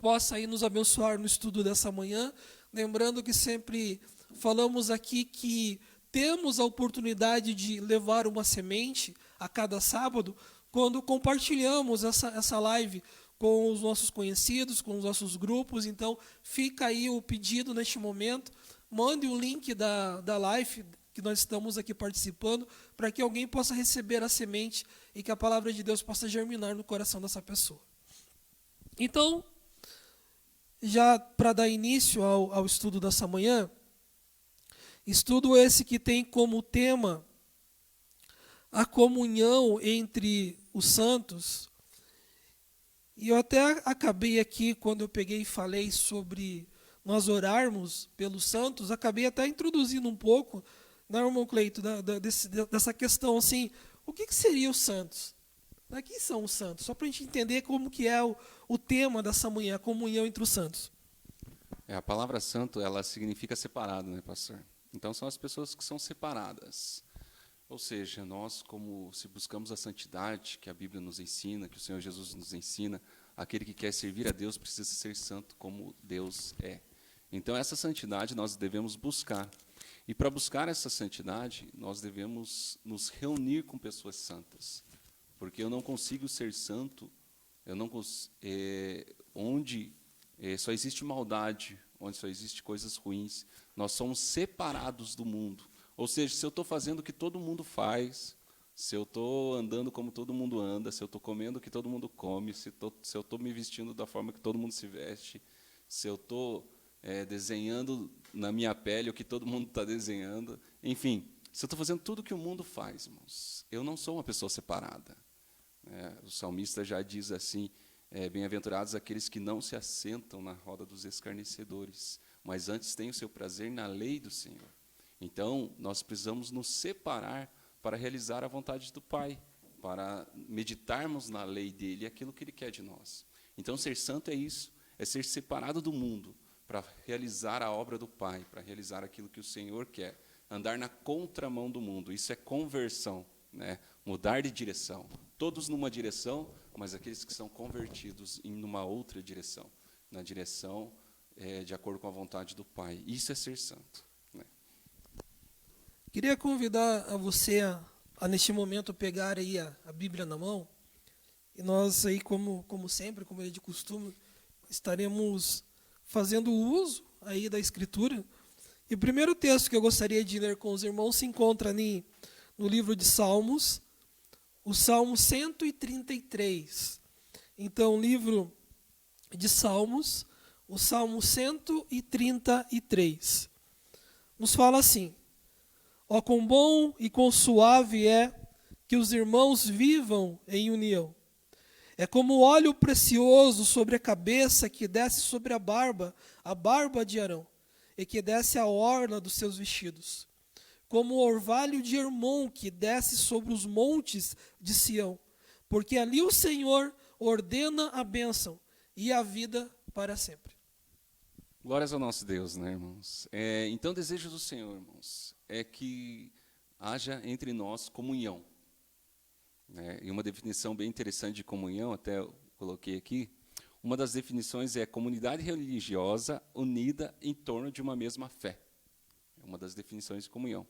possa aí nos abençoar no estudo dessa manhã. Lembrando que sempre falamos aqui que temos a oportunidade de levar uma semente a cada sábado quando compartilhamos essa live com os nossos conhecidos, com os nossos grupos. Então, fica aí o pedido neste momento. Mande o link da live que nós estamos aqui participando, para que alguém possa receber a semente e que a palavra de Deus possa germinar no coração dessa pessoa. Então, já para dar início ao estudo dessa manhã, estudo esse que tem como tema a comunhão entre os santos. E eu até acabei aqui, quando eu peguei e falei sobre nós orarmos pelos santos, acabei até introduzindo um pouco, né, irmão Cleito, dessa questão assim, o que seria os santos? Quem são os santos? Só para a gente entender como que é o tema dessa manhã, a comunhão entre os santos. A palavra santo, ela significa separado, né, pastor? Então, são as pessoas que são separadas. Ou seja, nós, como se buscamos a santidade que a Bíblia nos ensina, que o Senhor Jesus nos ensina, aquele que quer servir a Deus precisa ser santo como Deus é. Então, essa santidade nós devemos buscar. E para buscar essa santidade, nós devemos nos reunir com pessoas santas. Porque eu não consigo ser santo onde só existe maldade, onde só existe coisas ruins. Nós somos separados do mundo. Ou seja, se eu estou fazendo o que todo mundo faz, se eu estou andando como todo mundo anda, se eu estou comendo o que todo mundo come, se eu estou me vestindo da forma que todo mundo se veste, se eu estou desenhando na minha pele o que todo mundo está desenhando, enfim, se eu estou fazendo tudo o que o mundo faz, irmãos, eu não sou uma pessoa separada. O salmista já diz assim, bem-aventurados aqueles que não se assentam na roda dos escarnecedores, mas antes têm o seu prazer na lei do Senhor. Então, nós precisamos nos separar para realizar a vontade do Pai, para meditarmos na lei dele, aquilo que ele quer de nós. Então, ser santo é isso, é ser separado do mundo, para realizar a obra do Pai, para realizar aquilo que o Senhor quer, andar na contramão do mundo. Isso é conversão, né? Mudar de direção. Todos numa direção, mas aqueles que são convertidos em uma outra direção, na direção de acordo com a vontade do Pai. Isso é ser santo. Queria convidar a você a neste momento pegar aí a Bíblia na mão, e nós aí como sempre, como é de costume, estaremos fazendo uso aí da Escritura. E o primeiro texto que eu gostaria de ler com os irmãos se encontra no livro de Salmos, o Salmo 133. Então, livro de Salmos, o Salmo 133, nos fala assim: ó, quão bom e quão suave é que os irmãos vivam em união. É como óleo precioso sobre a cabeça que desce sobre a barba de Arão, e que desce a orla dos seus vestidos. Como o orvalho de Hermon que desce sobre os montes de Sião, porque ali o Senhor ordena a bênção e a vida para sempre. Glórias ao nosso Deus, né, irmãos? Então, o desejo do Senhor, irmãos, é que haja entre nós comunhão. E uma definição bem interessante de comunhão, até eu coloquei aqui, uma das definições é comunidade religiosa unida em torno de uma mesma fé. É uma das definições de comunhão.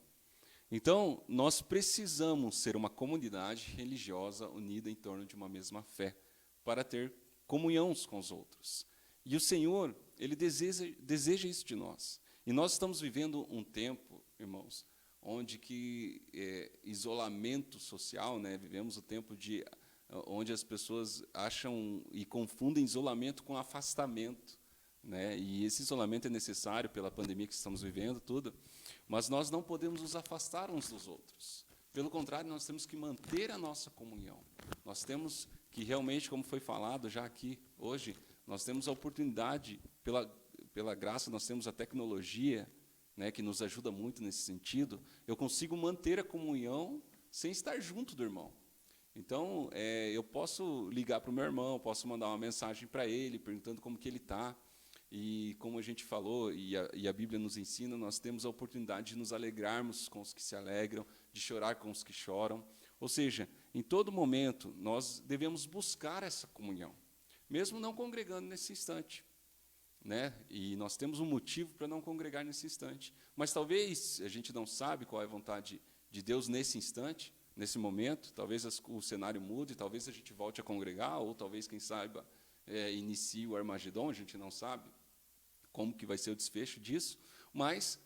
Então, nós precisamos ser uma comunidade religiosa unida em torno de uma mesma fé, para ter comunhão uns com os outros. E o Senhor, Ele deseja isso de nós. E nós estamos vivendo um tempo, irmãos, onde que isolamento social, né? Vivemos o tempo onde as pessoas acham e confundem isolamento com afastamento, né? E esse isolamento é necessário pela pandemia que estamos vivendo, tudo, mas nós não podemos nos afastar uns dos outros. Pelo contrário, nós temos que manter a nossa comunhão. Nós temos que realmente, como foi falado já aqui hoje, nós temos a oportunidade, pela graça, nós temos a tecnologia, né, que nos ajuda muito nesse sentido. Eu consigo manter a comunhão sem estar junto do irmão. Então, eu posso ligar para o meu irmão, posso mandar uma mensagem para ele, perguntando como que ele está. E como a gente falou, e a Bíblia nos ensina, nós temos a oportunidade de nos alegrarmos com os que se alegram, de chorar com os que choram. Ou seja, em todo momento, nós devemos buscar essa comunhão. mesmo não congregando nesse instante, né? E nós temos um motivo para não congregar nesse instante. Mas talvez a gente não sabe qual é a vontade de Deus nesse instante, nesse momento. Talvez o cenário mude, talvez a gente volte a congregar, ou talvez, quem saiba, inicie o Armagedon, a gente não sabe como que vai ser o desfecho disso. Mas,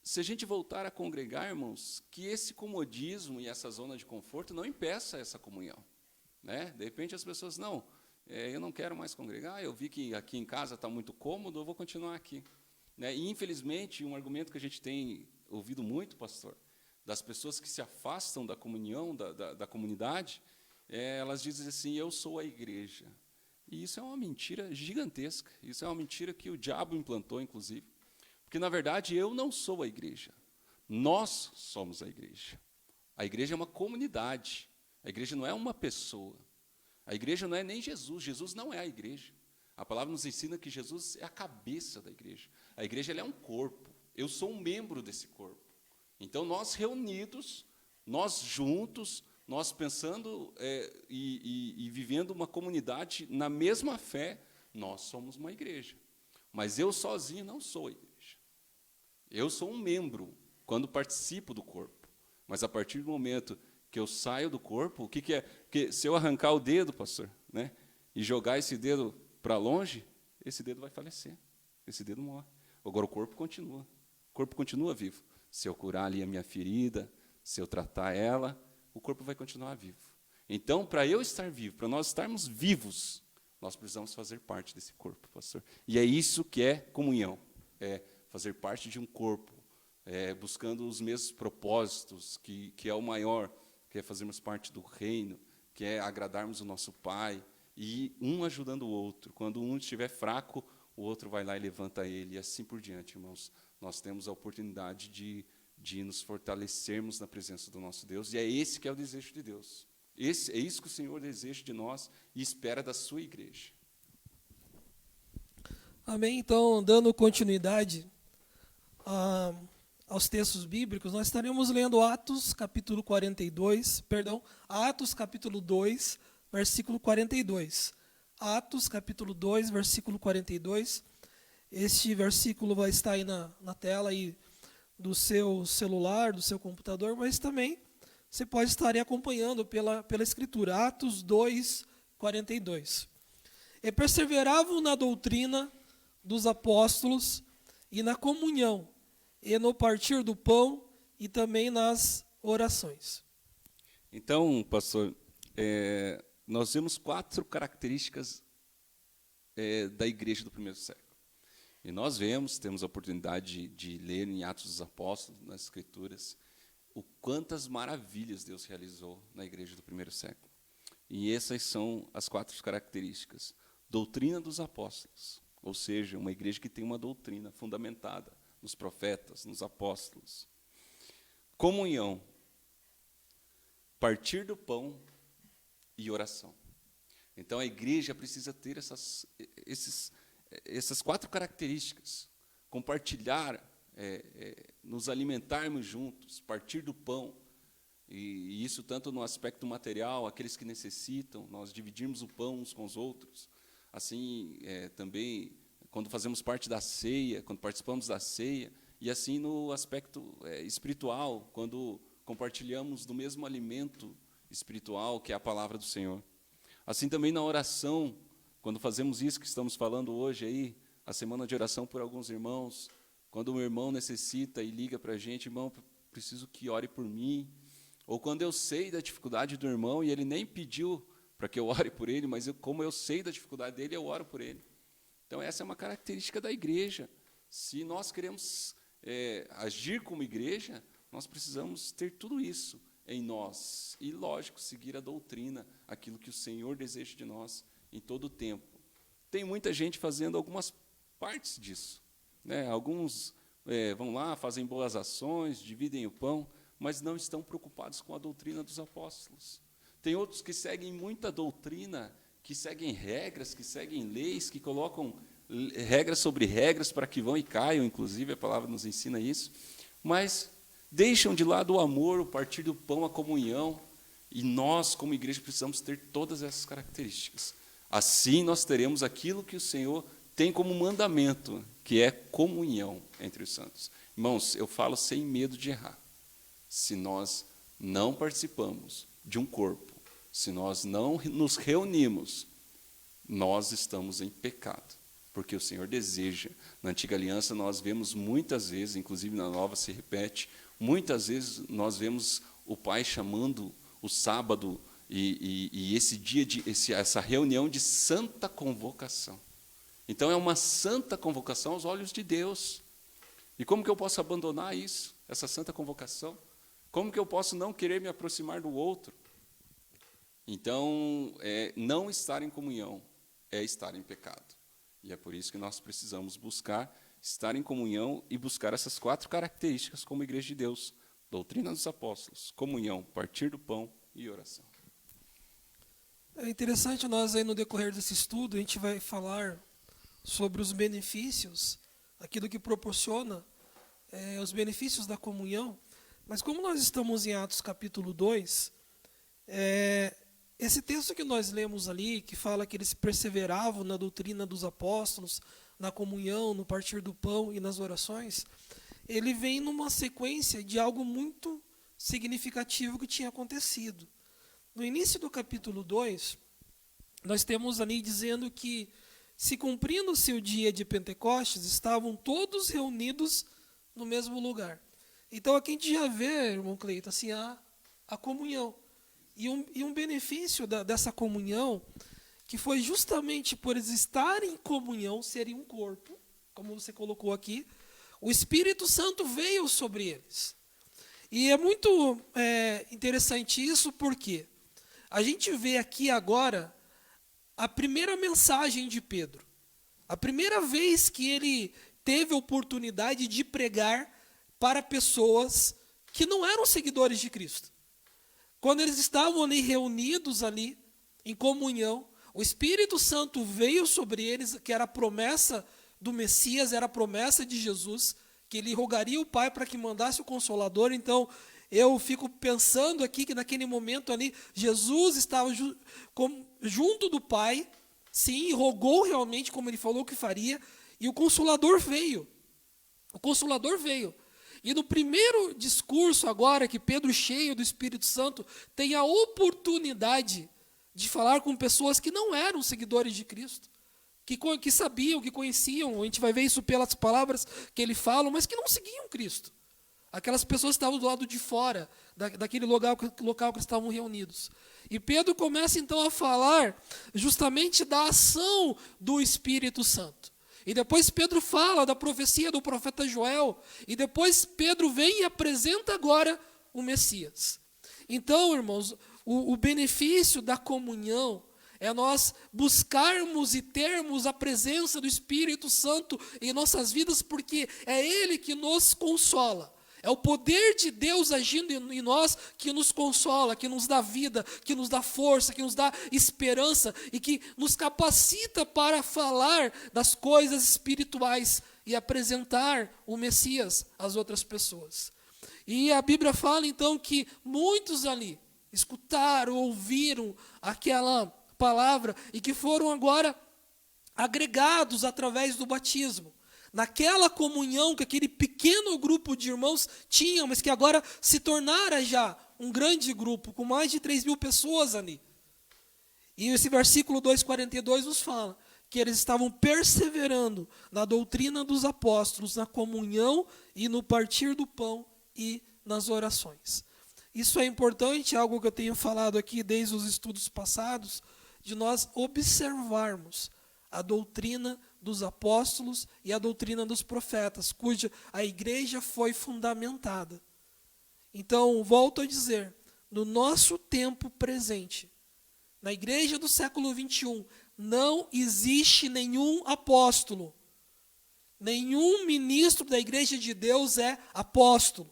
se a gente voltar a congregar, irmãos, que esse comodismo e essa zona de conforto não impeça essa comunhão, né? De repente as pessoas, não, eu não quero mais congregar, eu vi que aqui em casa está muito cômodo, eu vou continuar aqui, né? E, infelizmente, um argumento que a gente tem ouvido muito, pastor, das pessoas que se afastam da comunhão, da comunidade, elas dizem assim, eu sou a igreja. E isso é uma mentira gigantesca, isso é uma mentira que o diabo implantou, inclusive, porque, na verdade, eu não sou a igreja, nós somos a igreja. A igreja é uma comunidade, a igreja não é uma pessoa. A igreja não é nem Jesus, Jesus não é a igreja. A palavra nos ensina que Jesus é a cabeça da igreja. A igreja ela é um corpo, eu sou um membro desse corpo. Então, nós reunidos, nós juntos, nós pensando e vivendo uma comunidade na mesma fé, nós somos uma igreja. Mas eu sozinho não sou a igreja. Eu sou um membro quando participo do corpo. Mas a partir do momento que eu saio do corpo, o que é? Porque se eu arrancar o dedo, pastor, né, e jogar esse dedo para longe, esse dedo vai falecer, esse dedo morre. Agora o corpo continua vivo. Se eu curar ali a minha ferida, se eu tratar ela, o corpo vai continuar vivo. Então, para eu estar vivo, para nós estarmos vivos, nós precisamos fazer parte desse corpo, pastor. E é isso que é comunhão, é fazer parte de um corpo, buscando os mesmos propósitos, que é o maior, que é fazermos parte do reino, que é agradarmos o nosso Pai, e um ajudando o outro. Quando um estiver fraco, o outro vai lá e levanta ele, e assim por diante, irmãos. Nós temos a oportunidade de nos fortalecermos na presença do nosso Deus, e é esse que é o desejo de Deus. É isso que o Senhor deseja de nós e espera da sua igreja. Amém? Então, dando continuidade aos textos bíblicos, nós estaremos lendo Atos capítulo 2, versículo 42. Atos capítulo 2, versículo 42. Este versículo vai estar aí na tela aí do seu celular, do seu computador, mas também você pode estar aí acompanhando pela Escritura. Atos 2, 42. E perseveravam na doutrina dos apóstolos e na comunhão, e no partir do pão e também nas orações. Então, pastor, nós vemos 4 características da igreja do primeiro século. E nós temos a oportunidade de ler em Atos dos Apóstolos, nas Escrituras, o quantas maravilhas Deus realizou na igreja do primeiro século. E essas são as 4 características. Doutrina dos apóstolos, ou seja, uma igreja que tem uma doutrina fundamentada nos profetas, nos apóstolos. Comunhão, partir do pão e oração. Então, a igreja precisa ter essas 4 características. Compartilhar, nos alimentarmos juntos, partir do pão. E isso tanto no aspecto material, aqueles que necessitam, nós dividirmos o pão uns com os outros. Assim, também, quando fazemos parte da ceia, quando participamos da ceia, e assim no aspecto espiritual, quando compartilhamos do mesmo alimento espiritual, que é a palavra do Senhor. Assim também na oração, quando fazemos isso que estamos falando hoje aí, a semana de oração por alguns irmãos, quando um irmão necessita e liga para a gente, irmão, preciso que ore por mim, ou quando eu sei da dificuldade do irmão e ele nem pediu para que eu ore por ele, mas como eu sei da dificuldade dele, eu oro por ele. Então, essa é uma característica da igreja. Se nós queremos agir como igreja, nós precisamos ter tudo isso em nós. E, lógico, seguir a doutrina, aquilo que o Senhor deseja de nós em todo o tempo. Tem muita gente fazendo algumas partes disso, né? Alguns vão lá, fazem boas ações, dividem o pão, mas não estão preocupados com a doutrina dos apóstolos. Tem outros que seguem muita doutrina, que seguem regras, que seguem leis, que colocam regras sobre regras para que vão e caiam, inclusive a palavra nos ensina isso, mas deixam de lado o amor, o partir do pão, a comunhão, e nós, como igreja, precisamos ter todas essas características. Assim nós teremos aquilo que o Senhor tem como mandamento, que é comunhão entre os santos. Irmãos, eu falo sem medo de errar. Se nós não participamos de um corpo, se nós não nos reunimos, nós estamos em pecado, porque o Senhor deseja. Na Antiga Aliança nós vemos muitas vezes, inclusive na Nova se repete, muitas vezes nós vemos o Pai chamando o sábado e esse dia, essa reunião de santa convocação. Então é uma santa convocação aos olhos de Deus. E como que eu posso abandonar isso, essa santa convocação? Como que eu posso não querer me aproximar do outro? Então, não estar em comunhão é estar em pecado. E é por isso que nós precisamos buscar estar em comunhão e buscar essas 4 características como igreja de Deus: doutrina dos apóstolos, comunhão, partir do pão e oração. É interessante, nós aí no decorrer desse estudo, a gente vai falar sobre os benefícios, aquilo que proporciona os benefícios da comunhão. Mas como nós estamos em Atos capítulo 2, esse texto que nós lemos ali, que fala que eles perseveravam na doutrina dos apóstolos, na comunhão, no partir do pão e nas orações, ele vem numa sequência de algo muito significativo que tinha acontecido. No início do capítulo 2, nós temos ali dizendo que, se cumprindo-se o dia de Pentecostes, estavam todos reunidos no mesmo lugar. Então aqui a gente já vê, irmão Cleiton, assim, a comunhão. E um benefício dessa comunhão, que foi justamente por eles estarem em comunhão, serem um corpo, como você colocou aqui, o Espírito Santo veio sobre eles. E é muito interessante isso, porque a gente vê aqui agora a primeira mensagem de Pedro. A primeira vez que ele teve a oportunidade de pregar para pessoas que não eram seguidores de Cristo. Quando eles estavam ali reunidos ali, em comunhão, o Espírito Santo veio sobre eles, que era a promessa do Messias, era a promessa de Jesus, que ele rogaria o Pai para que mandasse o Consolador. Então, eu fico pensando aqui que naquele momento ali, Jesus estava junto do Pai, sim, rogou realmente como ele falou que faria, e o Consolador veio. O Consolador veio. E no primeiro discurso agora, que Pedro, cheio do Espírito Santo, tem a oportunidade de falar com pessoas que não eram seguidores de Cristo, que sabiam, que conheciam, a gente vai ver isso pelas palavras que ele fala, mas que não seguiam Cristo. Aquelas pessoas que estavam do lado de fora, daquele local que eles estavam reunidos. E Pedro começa então a falar justamente da ação do Espírito Santo. E depois Pedro fala da profecia do profeta Joel. E depois Pedro vem e apresenta agora o Messias. Então, irmãos, o benefício da comunhão é nós buscarmos e termos a presença do Espírito Santo em nossas vidas, porque é Ele que nos consola. É o poder de Deus agindo em nós que nos consola, que nos dá vida, que nos dá força, que nos dá esperança e que nos capacita para falar das coisas espirituais e apresentar o Messias às outras pessoas. E a Bíblia fala então que muitos ali escutaram, ouviram aquela palavra e que foram agora agregados através do batismo. Naquela comunhão que aquele pequeno grupo de irmãos tinha, mas que agora se tornara já um grande grupo, com mais de 3.000 pessoas ali. E esse versículo 2,42 nos fala que eles estavam perseverando na doutrina dos apóstolos, na comunhão e no partir do pão e nas orações. Isso é importante, algo que eu tenho falado aqui desde os estudos passados, de nós observarmos a doutrina dos apóstolos e a doutrina dos profetas, cuja a igreja foi fundamentada. Então, volto a dizer, no nosso tempo presente, na igreja do século 21, não existe nenhum apóstolo, nenhum ministro da igreja de Deus é apóstolo.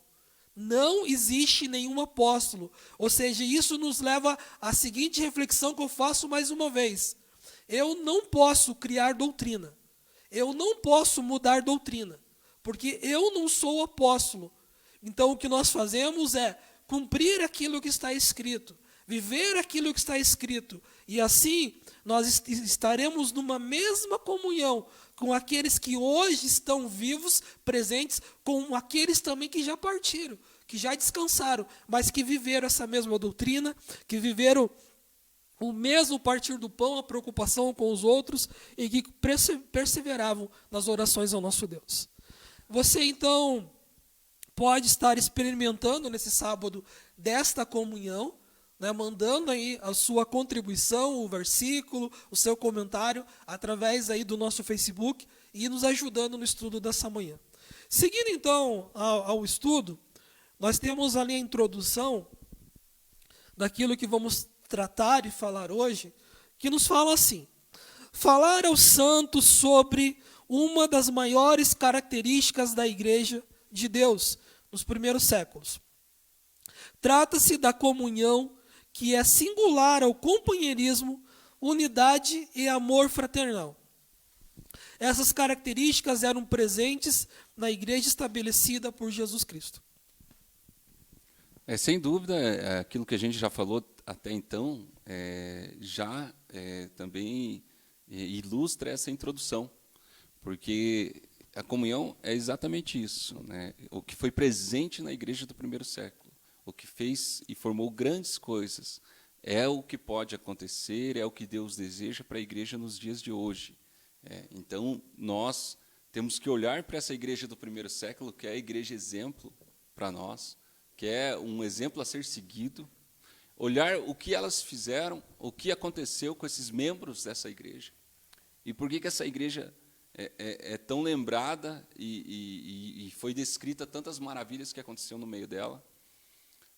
Não existe nenhum apóstolo. Ou seja, isso nos leva à seguinte reflexão que eu faço mais uma vez. Eu não posso criar doutrina. Eu não posso mudar doutrina. Porque eu não sou apóstolo. Então o que nós fazemos é cumprir aquilo que está escrito. viver aquilo que está escrito. E assim nós estaremos numa mesma comunhão com aqueles que hoje estão vivos, presentes, com aqueles também que já partiram, que já descansaram, mas que viveram essa mesma doutrina, que viveram o mesmo partir do pão, a preocupação com os outros e que perseveravam nas orações ao nosso Deus. Você então pode estar experimentando nesse sábado desta comunhão, né, mandando aí a sua contribuição, o versículo, o seu comentário, através aí do nosso Facebook e nos ajudando no estudo dessa manhã. Seguindo então ao estudo, nós temos ali a introdução daquilo que vamos tratar e falar hoje, que nos fala assim: falar aos santos sobre uma das maiores características da Igreja de Deus nos primeiros séculos. Trata-se da comunhão que é singular ao companheirismo, unidade e amor fraternal. Essas características eram presentes na igreja estabelecida por Jesus Cristo. Sem dúvida, aquilo que a gente já falou até então, também ilustra essa introdução, porque a comunhão é exatamente isso, né? O que foi presente na igreja do primeiro século, o que fez e formou grandes coisas, é o que pode acontecer, é o que Deus deseja para a igreja nos dias de hoje. Então, nós temos que olhar para essa igreja do primeiro século, que é a igreja exemplo para nós, que é um exemplo a ser seguido, olhar o que elas fizeram, o que aconteceu com esses membros dessa igreja, e por que essa igreja é tão lembrada e foi descrita tantas maravilhas que aconteceu no meio dela,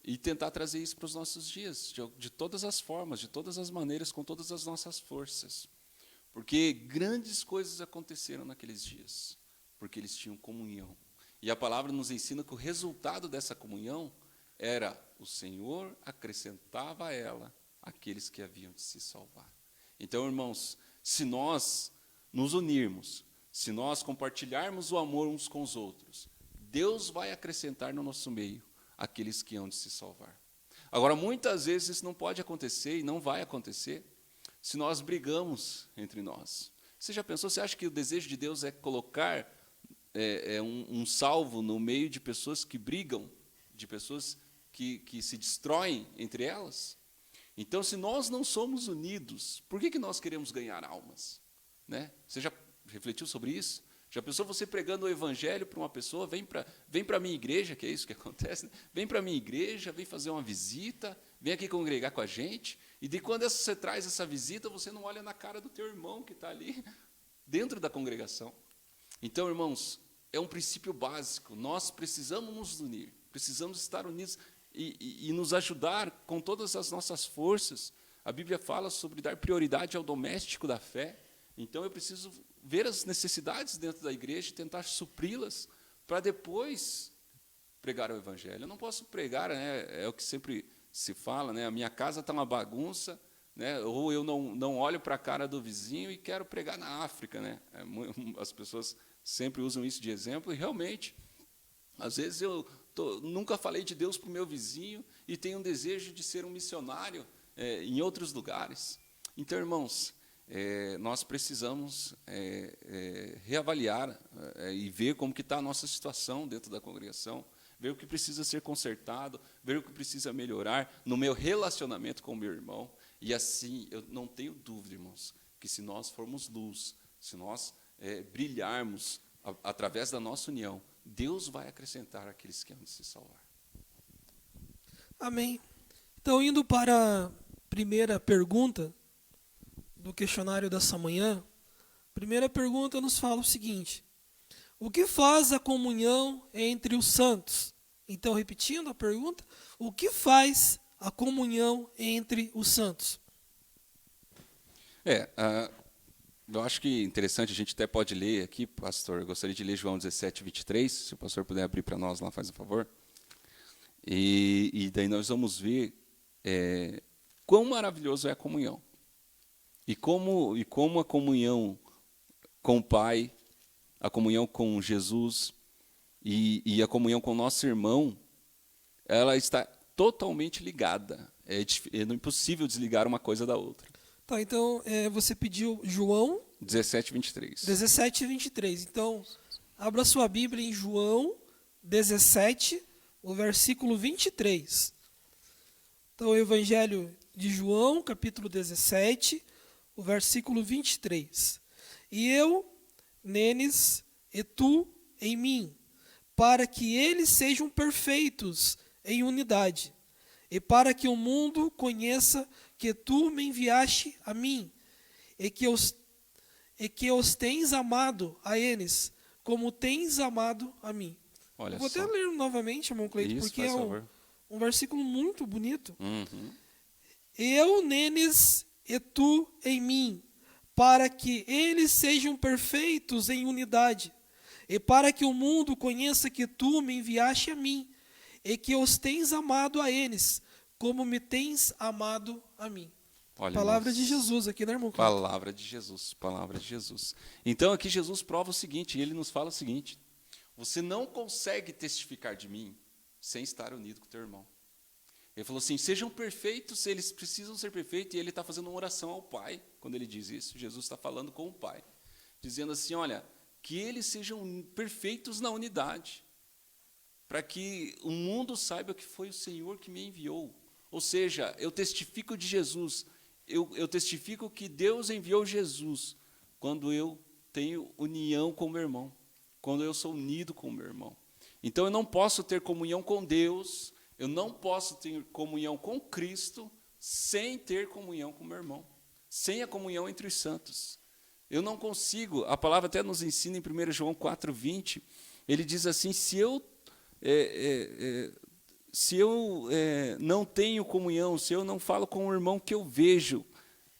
e tentar trazer isso para os nossos dias, de todas as formas, de todas as maneiras, com todas as nossas forças. Porque grandes coisas aconteceram naqueles dias, porque eles tinham comunhão. E a palavra nos ensina que o resultado dessa comunhão era o Senhor acrescentava a ela aqueles que haviam de se salvar. Então, irmãos, se nós nos unirmos, se nós compartilharmos o amor uns com os outros, Deus vai acrescentar no nosso meio aqueles que hão de se salvar. Agora, muitas vezes isso não pode acontecer e não vai acontecer se nós brigamos entre nós. Você já pensou, você acha que o desejo de Deus é colocar um salvo no meio de pessoas que brigam, de pessoas que se destroem entre elas? Então, se nós não somos unidos, por que nós queremos ganhar almas? Né? Você já refletiu sobre isso? Já pensou você pregando o evangelho para uma pessoa, vem para a minha igreja, que é isso que acontece, né? Vem para a minha igreja, vem fazer uma visita, vem aqui congregar com a gente, e de quando você traz essa visita, você não olha na cara do teu irmão que está ali dentro da congregação. Então, irmãos, é um princípio básico, nós precisamos nos unir, precisamos estar unidos e nos ajudar com todas as nossas forças. A Bíblia fala sobre dar prioridade ao doméstico da fé, então eu preciso ver as necessidades dentro da igreja e tentar supri-las para depois pregar o evangelho. Eu não posso pregar, né, é o que sempre se fala, né, a minha casa está uma bagunça, né, ou eu não olho para a cara do vizinho e quero pregar na África. Né? As pessoas sempre usam isso de exemplo, e realmente, às vezes eu nunca falei de Deus para o meu vizinho e tenho um desejo de ser um missionário em outros lugares. Então, irmãos, nós precisamos reavaliar e ver como que está a nossa situação dentro da congregação, ver o que precisa ser consertado, ver o que precisa melhorar no meu relacionamento com o meu irmão. E assim, eu não tenho dúvida, irmãos, que se nós formos luz, se nós brilharmos através da nossa união, Deus vai acrescentar aqueles que hão de se salvar. Amém. Então, indo para a primeira pergunta do questionário dessa manhã, a primeira pergunta nos fala o seguinte: o que faz a comunhão entre os santos? Então, repetindo a pergunta, o que faz a comunhão entre os santos? Eu acho que é interessante, a gente até pode ler aqui, pastor, eu gostaria de ler João 17, 23, se o pastor puder abrir para nós lá, faz um favor. E daí nós vamos ver quão maravilhoso é a comunhão. E como a comunhão com o Pai, a comunhão com Jesus e a comunhão com o nosso irmão, ela está totalmente ligada. É impossível desligar uma coisa da outra. Tá, então você pediu João 17, 23. 17 e 23. Então, abra sua Bíblia em João 17, o versículo 23. Então, o Evangelho de João, capítulo 17, o versículo 23. E eu neles e tu em mim, para que eles sejam perfeitos em unidade, e para que o mundo conheça que tu me enviaste a mim, e que os tens amado a eles, como tens amado a mim. Olha Eu vou só. até ler novamente, irmão Cleiton, Isso, porque faz é favor. um versículo muito bonito. Uhum. Eu neles e tu em mim, para que eles sejam perfeitos em unidade, e para que o mundo conheça que tu me enviaste a mim, e que os tens amado a eles, como me tens amado a mim. Olha, Palavra irmãos, de Jesus aqui, né, irmão Cleiton? Palavra de Jesus, palavra de Jesus. Então aqui Jesus prova o seguinte, ele nos fala o seguinte: você não consegue testificar de mim sem estar unido com o teu irmão. Ele falou assim, sejam perfeitos, eles precisam ser perfeitos, e ele está fazendo uma oração ao Pai, quando ele diz isso. Jesus está falando com o Pai, dizendo assim, olha, que eles sejam perfeitos na unidade, para que o mundo saiba que foi o Senhor que me enviou. Ou seja, eu testifico de Jesus, eu testifico que Deus enviou Jesus, quando eu tenho união com o meu irmão, quando eu sou unido com o meu irmão. Então eu não posso ter comunhão com Deus, eu não posso ter comunhão com Cristo sem ter comunhão com o meu irmão, sem a comunhão entre os santos. Eu não consigo, a palavra até nos ensina em 1 João 4,20, ele diz assim, se eu não tenho comunhão, se eu não falo com o irmão que eu vejo,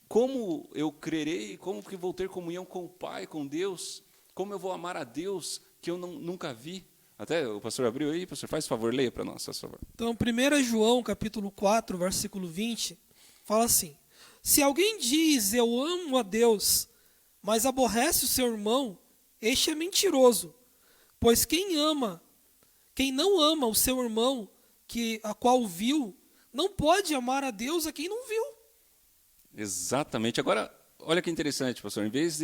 como eu crerei, como que vou ter comunhão com o Pai, com Deus, como eu vou amar a Deus que eu nunca vi? Até o pastor abriu aí, pastor, faz favor, leia para nós, por favor. Então, 1 João, capítulo 4, versículo 20, fala assim, se alguém diz, eu amo a Deus, mas aborrece o seu irmão, este é mentiroso, pois quem não ama o seu irmão, a qual viu, não pode amar a Deus a quem não viu. Exatamente. Agora, olha que interessante, pastor, em vez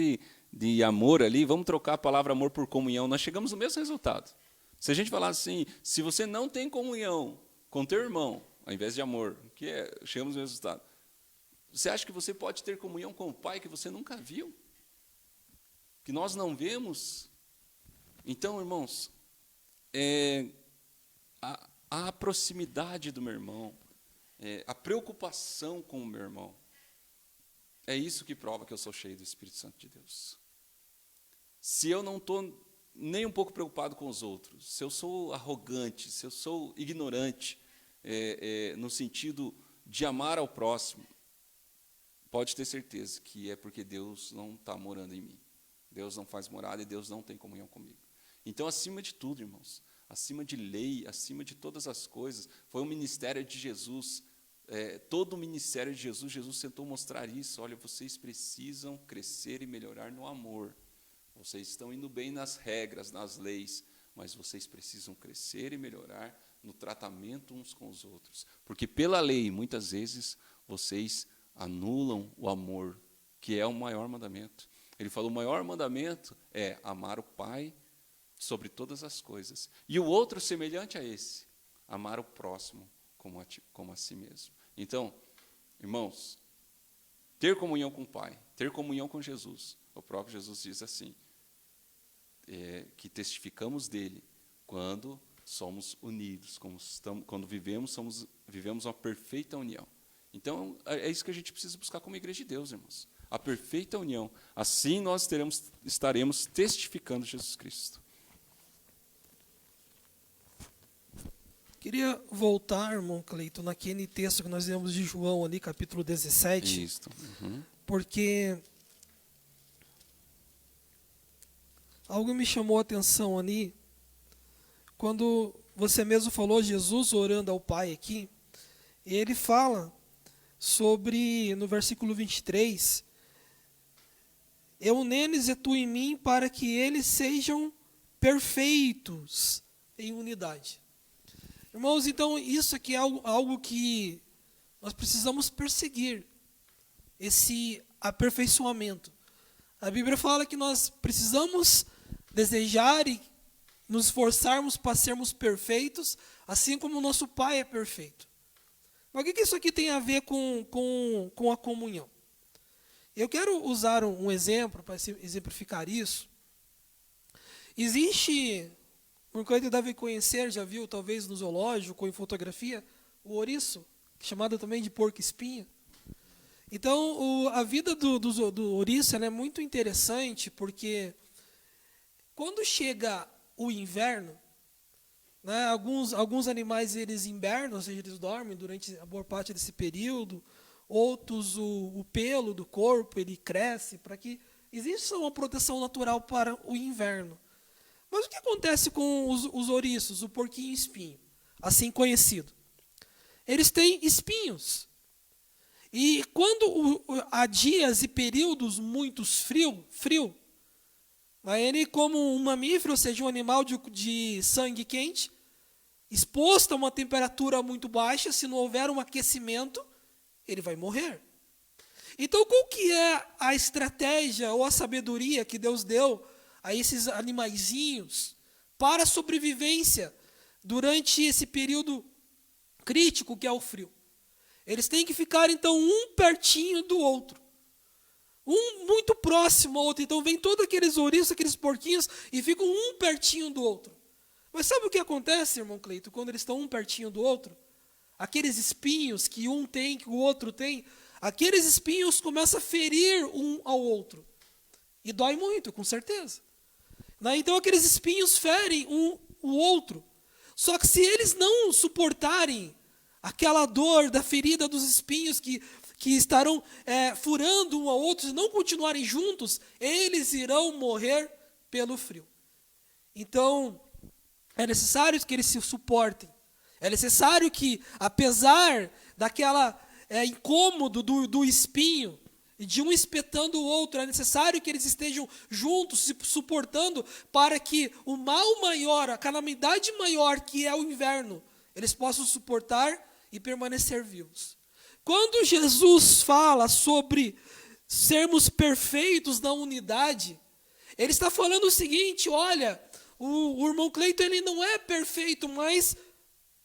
de amor ali, vamos trocar a palavra amor por comunhão, nós chegamos no mesmo resultado. Se a gente falar assim, se você não tem comunhão com teu irmão, ao invés de amor, chegamos no mesmo resultado. Você acha que você pode ter comunhão com o Pai que você nunca viu? Que nós não vemos? Então, irmãos, a proximidade do meu irmão, a preocupação com o meu irmão, é isso que prova que eu sou cheio do Espírito Santo de Deus. Se eu não estou nem um pouco preocupado com os outros, se eu sou arrogante, se eu sou ignorante, no sentido de amar ao próximo, pode ter certeza que é porque Deus não está morando em mim. Deus não faz morada e Deus não tem comunhão comigo. Então, acima de tudo, irmãos, acima de lei, acima de todas as coisas, foi o ministério de Jesus, todo o ministério de Jesus, Jesus tentou mostrar isso, olha, vocês precisam crescer e melhorar no amor. Vocês estão indo bem nas regras, nas leis, mas vocês precisam crescer e melhorar no tratamento uns com os outros. Porque pela lei, muitas vezes, vocês anulam o amor, que é o maior mandamento. Ele falou, o maior mandamento é amar o Pai sobre todas as coisas. E o outro semelhante a esse, amar o próximo como a si mesmo. Então, irmãos, ter comunhão com o Pai, ter comunhão com Jesus, o próprio Jesus diz assim, que testificamos dele quando somos unidos, quando vivemos uma perfeita união. Então, é isso que a gente precisa buscar como igreja de Deus, irmãos. A perfeita união. Assim nós estaremos testificando Jesus Cristo. Queria voltar, irmão Cleiton, naquele texto que nós lemos de João ali, capítulo 17. Isso. Uhum. Porque algo me chamou a atenção ali, quando você mesmo falou, Jesus orando ao Pai aqui, ele fala sobre, no versículo 23, eu neles e tu em mim, para que eles sejam perfeitos em unidade. Irmãos, então isso aqui é algo que nós precisamos perseguir, esse aperfeiçoamento. A Bíblia fala que nós precisamos desejar e nos esforçarmos para sermos perfeitos, assim como o nosso Pai é perfeito. Mas o que isso aqui tem a ver com a comunhão? Eu quero usar um exemplo para exemplificar isso. Existe, por coisa que deve conhecer, já viu talvez no zoológico ou em fotografia, o ouriço, chamado também de porco-espinho. Então, a vida do ouriço ela é muito interessante, porque quando chega o inverno, né, alguns animais eles hibernam, ou seja, eles dormem durante a boa parte desse período. Outros, o pelo do corpo ele cresce para que exista uma proteção natural para o inverno. Mas o que acontece com os ouriços, o porquinho-espinho, assim conhecido? Eles têm espinhos. E quando há dias e períodos muito frio, ele como um mamífero, ou seja, um animal de sangue quente, exposto a uma temperatura muito baixa, se não houver um aquecimento, ele vai morrer. Então, qual que é a estratégia ou a sabedoria que Deus deu a esses animaizinhos para a sobrevivência durante esse período crítico que é o frio? Eles têm que ficar, então, um pertinho do outro. Um muito próximo ao outro. Então, vem todos aqueles ouriços, aqueles porquinhos, e ficam um pertinho do outro. Mas sabe o que acontece, irmão Cleito, quando eles estão um pertinho do outro? Aqueles espinhos que um tem, que o outro tem, aqueles espinhos começam a ferir um ao outro. E dói muito, com certeza. Então aqueles espinhos ferem o outro. Só que se eles não suportarem aquela dor da ferida dos espinhos que estarão furando um ao outro, se não continuarem juntos, eles irão morrer pelo frio. Então, é necessário que eles se suportem. É necessário que, apesar daquela incômodo do espinho, de um espetando o outro, é necessário que eles estejam juntos, se suportando, para que o mal maior, a calamidade maior, que é o inverno, eles possam suportar e permanecer vivos. Quando Jesus fala sobre sermos perfeitos na unidade, ele está falando o seguinte: olha, o irmão Cleito ele não é perfeito, mas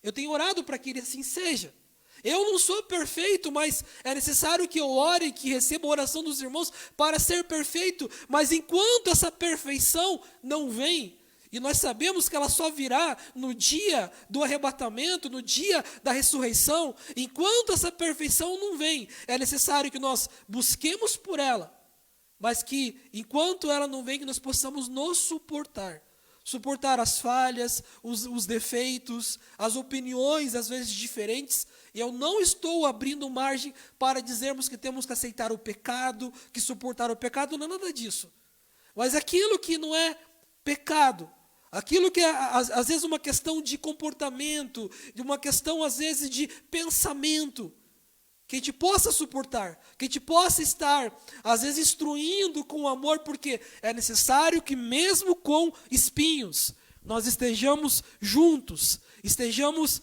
eu tenho orado para que ele assim seja. Eu não sou perfeito, mas é necessário que eu ore e que receba a oração dos irmãos para ser perfeito. Mas enquanto essa perfeição não vem, e nós sabemos que ela só virá no dia do arrebatamento, no dia da ressurreição, enquanto essa perfeição não vem, é necessário que nós busquemos por ela, mas que enquanto ela não vem, que nós possamos nos suportar. Suportar as falhas, os defeitos, as opiniões, às vezes diferentes. E eu não estou abrindo margem para dizermos que temos que aceitar o pecado, que suportar o pecado, não é nada disso. Mas aquilo que não é pecado, aquilo que é, às vezes, uma questão de comportamento, de uma questão, às vezes, de pensamento, que a gente possa suportar, que a gente possa estar, às vezes, instruindo com amor, porque é necessário que mesmo com espinhos, nós estejamos juntos, estejamos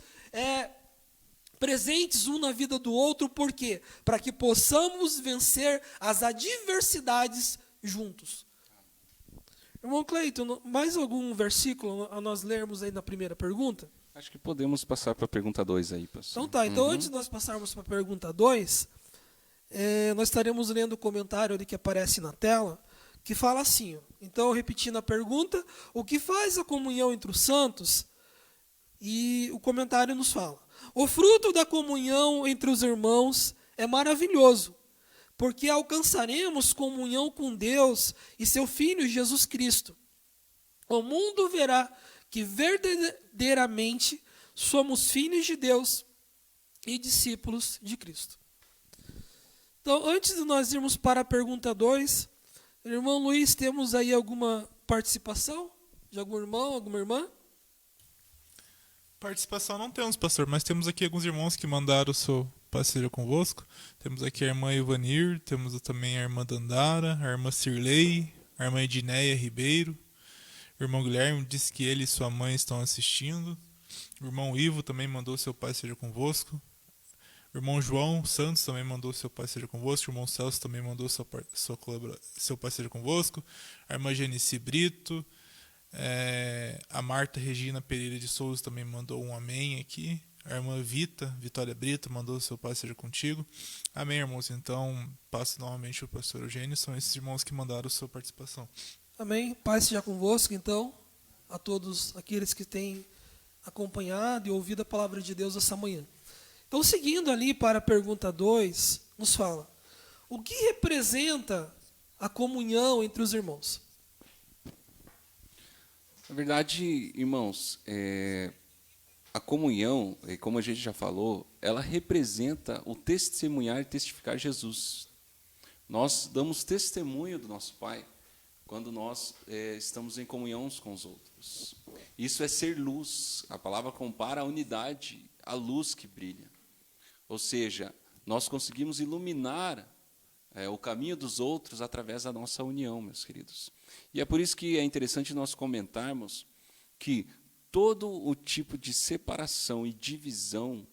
presentes um na vida do outro, por quê? Para que possamos vencer as adversidades juntos. Irmão Cleiton, mais algum versículo a nós lermos aí na primeira pergunta? Acho que podemos passar para a pergunta 2 aí, pastor. Então tá, então antes de nós passarmos para a pergunta 2, nós estaremos lendo o comentário ali que aparece na tela, que fala assim, ó, então repetindo a pergunta, o que faz a comunhão entre os santos? E o comentário nos fala, o fruto da comunhão entre os irmãos é maravilhoso, porque alcançaremos comunhão com Deus e seu Filho Jesus Cristo. O mundo verá que verdadeiramente somos filhos de Deus e discípulos de Cristo. Então, antes de nós irmos para a pergunta 2, irmão Luiz, temos aí alguma participação de algum irmão, alguma irmã? Participação não temos, pastor, mas temos aqui alguns irmãos que mandaram o seu paz seja convosco. Temos aqui a irmã Ivanir, temos também a irmã Dandara, a irmã Cirlei, a irmã Edneia Ribeiro. O irmão Guilherme disse que ele e sua mãe estão assistindo. O irmão Ivo também mandou seu Pai seja convosco. O irmão João Santos também mandou seu Pai seja convosco. O irmão Celso também mandou seu Pai seja convosco. A irmã Genice Brito. A Marta Regina Pereira de Souza também mandou um amém aqui. A irmã Vitória Brito, mandou seu Pai seja contigo. Amém, irmãos. Então, passo novamente o pastor Eugênio. São esses irmãos que mandaram sua participação. Amém. Pai seja convosco, então, a todos aqueles que têm acompanhado e ouvido a palavra de Deus essa manhã. Então, seguindo ali para a pergunta 2, nos fala: o que representa a comunhão entre os irmãos? Na verdade, irmãos, a comunhão, como a gente já falou, ela representa o testemunhar e testificar Jesus. Nós damos testemunho do nosso Pai quando nós estamos em comunhão uns com os outros. Isso é ser luz. A palavra compara a unidade, a luz que brilha. Ou seja, nós conseguimos iluminar o caminho dos outros através da nossa união, meus queridos. E é por isso que é interessante nós comentarmos que todo o tipo de separação e divisão,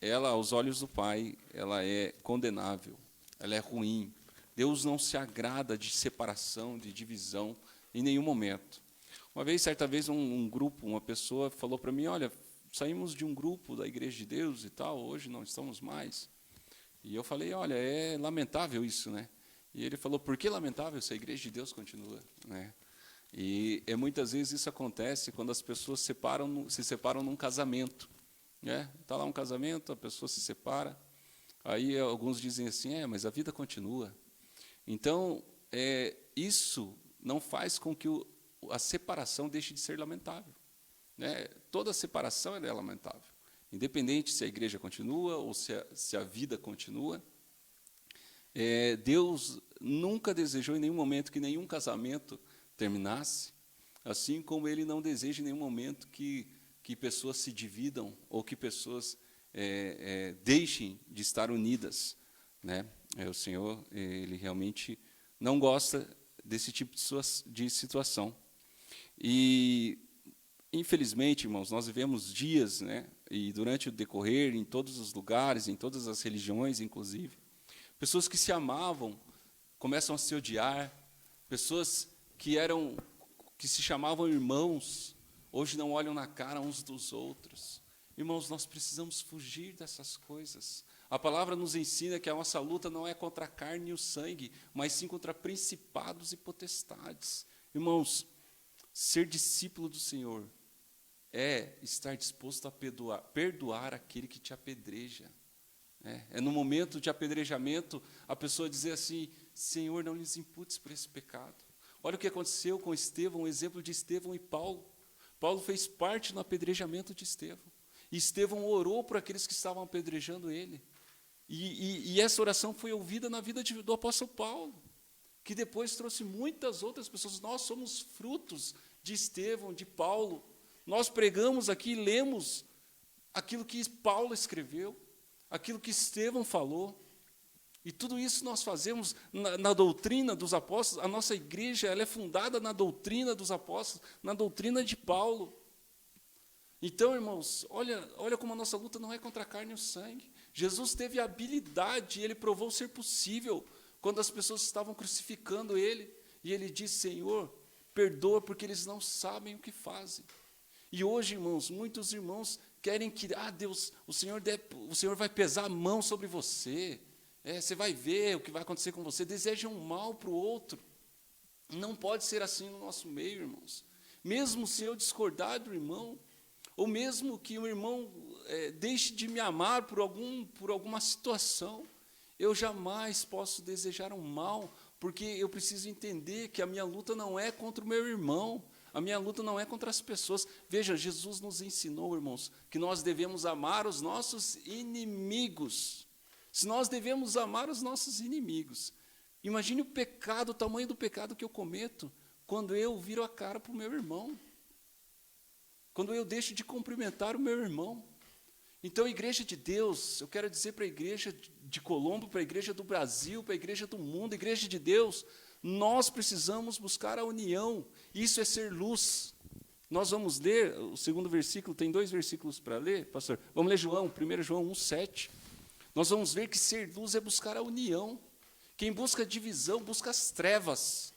ela, aos olhos do Pai, ela é condenável, ela é ruim. Deus não se agrada de separação, de divisão, em nenhum momento. Certa vez, um grupo, uma pessoa falou para mim: olha, saímos de um grupo da Igreja de Deus e tal, hoje não estamos mais. E eu falei: olha, é lamentável isso, né? E ele falou: por que lamentável se a Igreja de Deus continua, né? E muitas vezes isso acontece quando as pessoas se separam num casamento. Está lá um casamento, a pessoa se separa, aí alguns dizem assim: mas a vida continua. Então, isso não faz com que a separação deixe de ser lamentável. Toda separação é lamentável, independente se a igreja continua ou se a vida continua. Deus nunca desejou em nenhum momento que nenhum casamento terminasse, assim como Ele não deseja em nenhum momento que pessoas se dividam ou que pessoas deixem de estar unidas, né? O Senhor, Ele realmente não gosta desse tipo de situação. E, infelizmente, irmãos, nós vivemos dias, né? E durante o decorrer, em todos os lugares, em todas as religiões, inclusive, pessoas que se amavam começam a se odiar, pessoas que se chamavam irmãos, hoje não olham na cara uns dos outros. Irmãos, nós precisamos fugir dessas coisas. A palavra nos ensina que a nossa luta não é contra a carne e o sangue, mas sim contra principados e potestades. Irmãos, ser discípulo do Senhor é estar disposto a perdoar aquele que te apedreja. No momento de apedrejamento, a pessoa dizer assim: Senhor, não lhes imputes por esse pecado. Olha o que aconteceu com Estevão, um exemplo de Estevão e Paulo. Paulo fez parte no apedrejamento de Estevão. E Estevão orou por aqueles que estavam apedrejando ele. E essa oração foi ouvida na vida do apóstolo Paulo, que depois trouxe muitas outras pessoas. Nós somos frutos de Estevão, de Paulo. Nós pregamos aqui, lemos aquilo que Paulo escreveu, aquilo que Estevão falou. E tudo isso nós fazemos na doutrina dos apóstolos. A nossa igreja ela é fundada na doutrina dos apóstolos, na doutrina de Paulo. Então, irmãos, olha como a nossa luta não é contra a carne e o sangue. Jesus teve a habilidade, ele provou ser possível, quando as pessoas estavam crucificando ele. E ele disse: Senhor, perdoa porque eles não sabem o que fazem. E hoje, irmãos, muitos irmãos querem que, Deus, o Senhor vai pesar a mão sobre você. Você vai ver o que vai acontecer com você. Desejam mal para o outro. Não pode ser assim no nosso meio, irmãos. Mesmo se eu discordar do irmão, ou mesmo que o irmão deixe de me amar por alguma situação, eu jamais posso desejar um mal, porque eu preciso entender que a minha luta não é contra o meu irmão, a minha luta não é contra as pessoas. Veja, Jesus nos ensinou, irmãos, que nós devemos amar os nossos inimigos. Se nós devemos amar os nossos inimigos, imagine o tamanho do pecado que eu cometo quando eu viro a cara para o meu irmão, quando eu deixo de cumprimentar o meu irmão. Então, igreja de Deus, eu quero dizer para a igreja de Colombo, para a igreja do Brasil, para a igreja do mundo, igreja de Deus, nós precisamos buscar a união. Isso é ser luz. Nós vamos ler o segundo versículo, tem 2 versículos para ler, pastor. Vamos ler João, 1 João 1,7. Nós vamos ver que ser luz é buscar a união. Quem busca divisão, busca as trevas,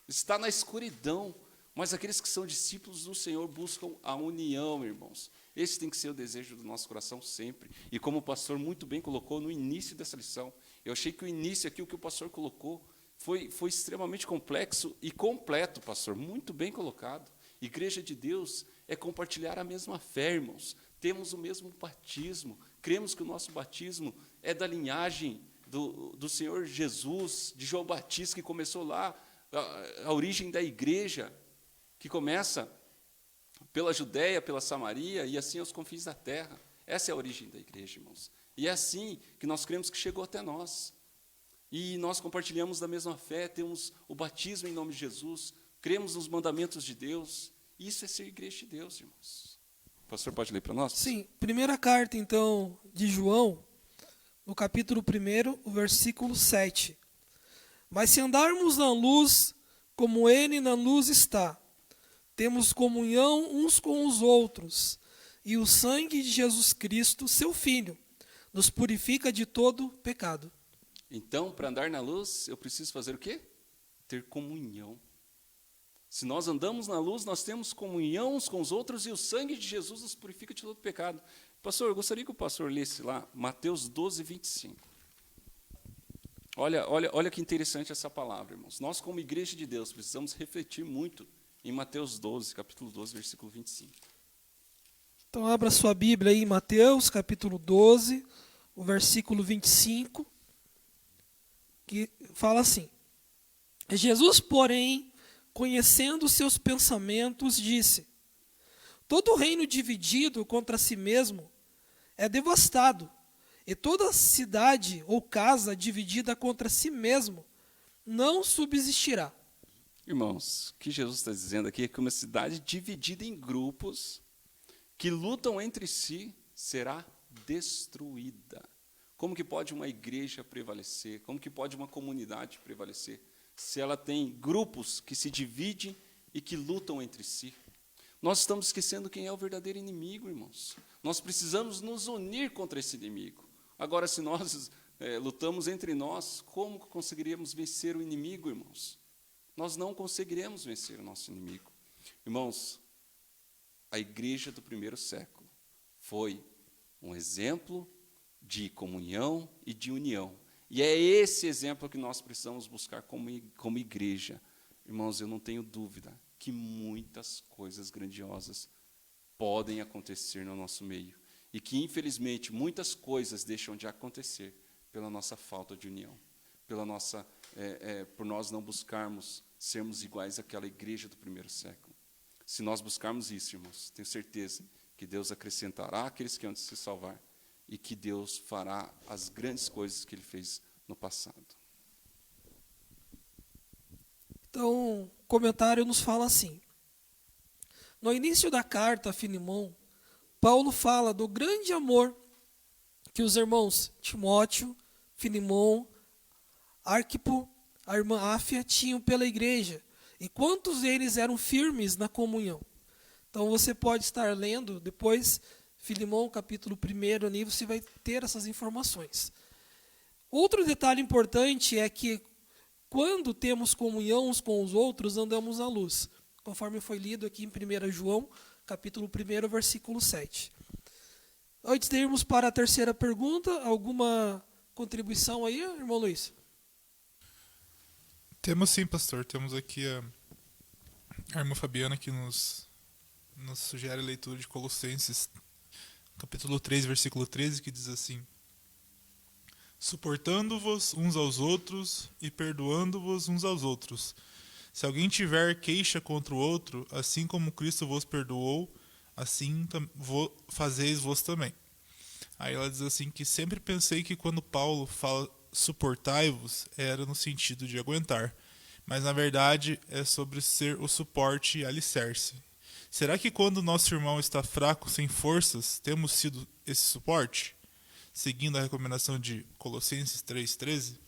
está na escuridão. Mas aqueles que são discípulos do Senhor buscam a união, irmãos. Esse tem que ser o desejo do nosso coração sempre. E como o pastor muito bem colocou no início dessa lição, eu achei que o início aqui, o que o pastor colocou, foi extremamente complexo e completo, pastor, muito bem colocado. Igreja de Deus é compartilhar a mesma fé, irmãos. Temos o mesmo batismo, cremos que o nosso batismo é da linhagem do Senhor Jesus, de João Batista, que começou lá, a origem da igreja, que começa pela Judéia, pela Samaria, e assim aos confins da terra. Essa é a origem da igreja, irmãos. E é assim que nós cremos que chegou até nós. E nós compartilhamos da mesma fé, temos o batismo em nome de Jesus, cremos nos mandamentos de Deus. Isso é ser igreja de Deus, irmãos. O pastor pode ler para nós? Sim, primeira carta, então, de João, no capítulo 1, o versículo 7. Mas se andarmos na luz, como ele na luz está, temos comunhão uns com os outros, e o sangue de Jesus Cristo, seu Filho, nos purifica de todo pecado. Então, para andar na luz, eu preciso fazer o quê? Ter comunhão. Se nós andamos na luz, nós temos comunhão uns com os outros, e o sangue de Jesus nos purifica de todo pecado. Pastor, eu gostaria que o pastor lesse lá, Mateus 12, 25. Olha que interessante essa palavra, irmãos. Nós, como igreja de Deus, precisamos refletir muito em Mateus 12, capítulo 12, versículo 25. Então, abra sua Bíblia aí em Mateus, capítulo 12, o versículo 25, que fala assim: Jesus, porém, conhecendo seus pensamentos, disse: todo reino dividido contra si mesmo é devastado, e toda cidade ou casa dividida contra si mesmo não subsistirá. Irmãos, o que Jesus está dizendo aqui é que uma cidade dividida em grupos que lutam entre si será destruída. Como que pode uma igreja prevalecer? Como que pode uma comunidade prevalecer se ela tem grupos que se dividem e que lutam entre si? Nós estamos esquecendo quem é o verdadeiro inimigo, irmãos. Nós precisamos nos unir contra esse inimigo. Agora, se nós lutamos entre nós, como conseguiríamos vencer o inimigo, irmãos? Nós não conseguiremos vencer o nosso inimigo. Irmãos, a igreja do primeiro século foi um exemplo de comunhão e de união. E é esse exemplo que nós precisamos buscar como igreja. Irmãos, eu não tenho dúvida que muitas coisas grandiosas podem acontecer no nosso meio. E que, infelizmente, muitas coisas deixam de acontecer pela nossa falta de união. Por nós não buscarmos sermos iguais àquela igreja do primeiro século. Se nós buscarmos isso, irmãos, tenho certeza que Deus acrescentará aqueles que hão de se salvar e que Deus fará as grandes coisas que Ele fez no passado. Então, o comentário nos fala assim: no início da carta a Filemão, Paulo fala do grande amor que os irmãos Timóteo, Filemão, Arquipo, a irmã Áfia tinham pela igreja, e quantos deles eram firmes na comunhão. Então você pode estar lendo depois Filemão, capítulo 1, ali você vai ter essas informações. Outro detalhe importante é que quando temos comunhão uns com os outros, andamos na luz, conforme foi lido aqui em 1 João, capítulo 1, versículo 7. Antes de irmos para a terceira pergunta, alguma contribuição aí, irmão Luiz? Temos sim, pastor. Temos aqui a irmã Fabiana que nos sugere a leitura de Colossenses, capítulo 3, versículo 13, que diz assim: suportando-vos uns aos outros e perdoando-vos uns aos outros. Se alguém tiver queixa contra o outro, assim como Cristo vos perdoou, assim fazeis vos também. Aí ela diz assim que sempre pensei que quando Paulo fala suportai-vos, era no sentido de aguentar. Mas na verdade é sobre ser o suporte e alicerce. Será que quando nosso irmão está fraco, sem forças, temos sido esse suporte? Seguindo a recomendação de Colossenses 3,13.